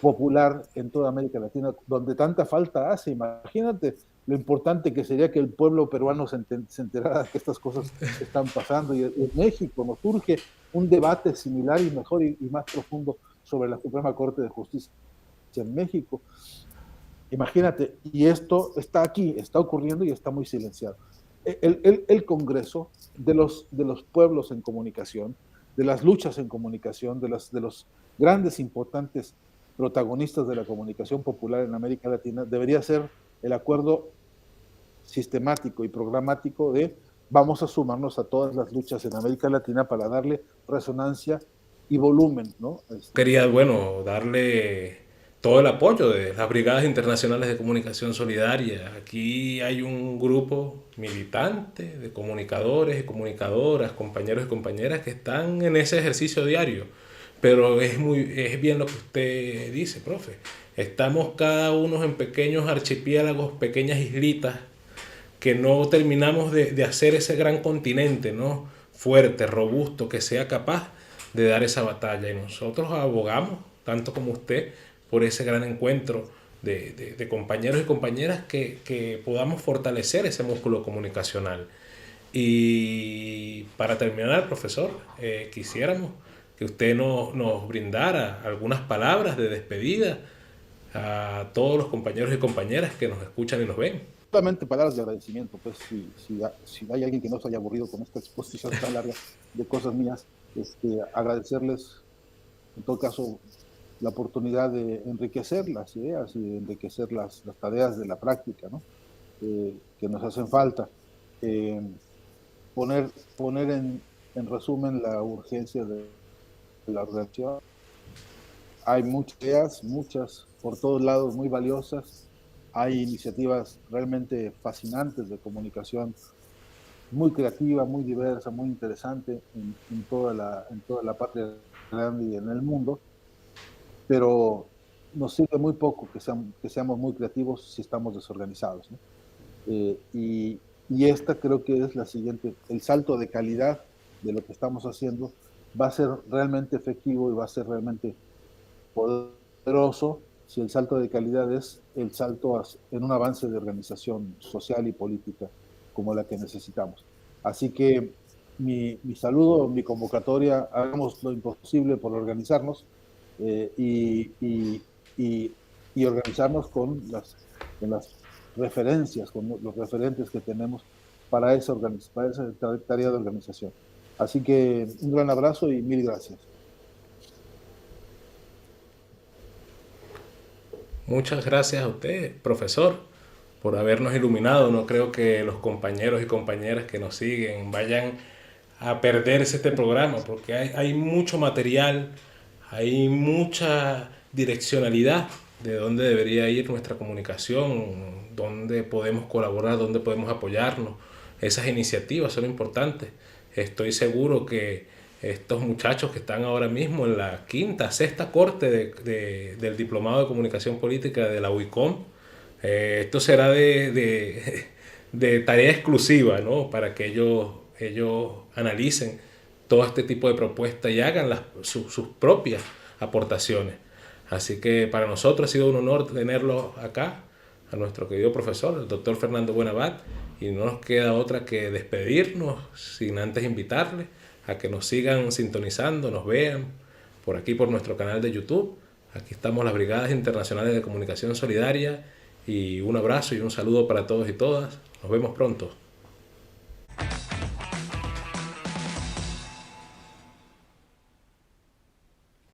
popular en toda América Latina, donde tanta falta hace. Imagínate lo importante que sería que el pueblo peruano se enterara que estas cosas están pasando. Y en México nos surge un debate similar y mejor y más profundo sobre la Suprema Corte de Justicia en México. Imagínate, y esto está aquí, está ocurriendo y está muy silenciado. El Congreso de los pueblos en comunicación, de las luchas en comunicación, de los grandes, importantes protagonistas de la comunicación popular en América Latina, debería ser el acuerdo sistemático y programático de vamos a sumarnos a todas las luchas en América Latina para darle resonancia y volumen, ¿no? Quería, bueno, darle todo el apoyo de las Brigadas Internacionales de Comunicación Solidaria. Aquí hay un grupo militante de comunicadores y comunicadoras, compañeros y compañeras que están en ese ejercicio diario. Pero es bien lo que usted dice, profe. Estamos cada uno en pequeños archipiélagos, pequeñas islitas, que no terminamos de hacer ese gran continente, ¿no? Fuerte, robusto, que sea capaz de dar esa batalla. Y nosotros abogamos, tanto como usted, por ese gran encuentro de compañeros y compañeras que podamos fortalecer ese músculo comunicacional. Y para terminar, profesor, quisiéramos que usted nos brindara algunas palabras de despedida a todos los compañeros y compañeras que nos escuchan y nos ven. Solamente palabras de agradecimiento, pues si hay alguien que no se haya aburrido con esta exposición tan larga de cosas mías, agradecerles en todo caso la oportunidad de enriquecer las ideas y de enriquecer las tareas de la práctica, ¿no? Que nos hacen falta. Eh, poner en resumen la urgencia de la organización. Hay muchas ideas, muchas por todos lados muy valiosas. Hay iniciativas realmente fascinantes de comunicación, muy creativa, muy diversa, muy interesante en toda la patria grande y en el mundo, pero nos sirve muy poco que seamos muy creativos si estamos desorganizados, ¿no? Y esta creo que es la siguiente, el salto de calidad de lo que estamos haciendo va a ser realmente efectivo y va a ser realmente poderoso si el salto de calidad es el salto en un avance de organización social y política como la que necesitamos. Así que mi saludo, mi convocatoria, hagamos lo imposible por organizarnos y organizarnos con las referencias, con los referentes que tenemos para esa tarea de organización. Así que un gran abrazo y mil gracias. Muchas gracias a usted, profesor, por habernos iluminado. No creo que los compañeros y compañeras que nos siguen vayan a perderse este programa, porque hay mucho material, hay mucha direccionalidad de dónde debería ir nuestra comunicación, dónde podemos colaborar, dónde podemos apoyarnos. Esas iniciativas son importantes. Estoy seguro que estos muchachos que están ahora mismo en la quinta, sexta corte del Diplomado de Comunicación Política de la UICOM, esto será de tarea exclusiva, ¿no? Para que ellos analicen todo este tipo de propuestas y hagan sus propias aportaciones. Así que para nosotros ha sido un honor tenerlo acá, a nuestro querido profesor, el doctor Fernando Buenabad, y no nos queda otra que despedirnos sin antes invitarles a que nos sigan sintonizando, nos vean por aquí por nuestro canal de YouTube. Aquí estamos las Brigadas Internacionales de Comunicación Solidaria, y un abrazo y un saludo para todos y todas. Nos vemos pronto.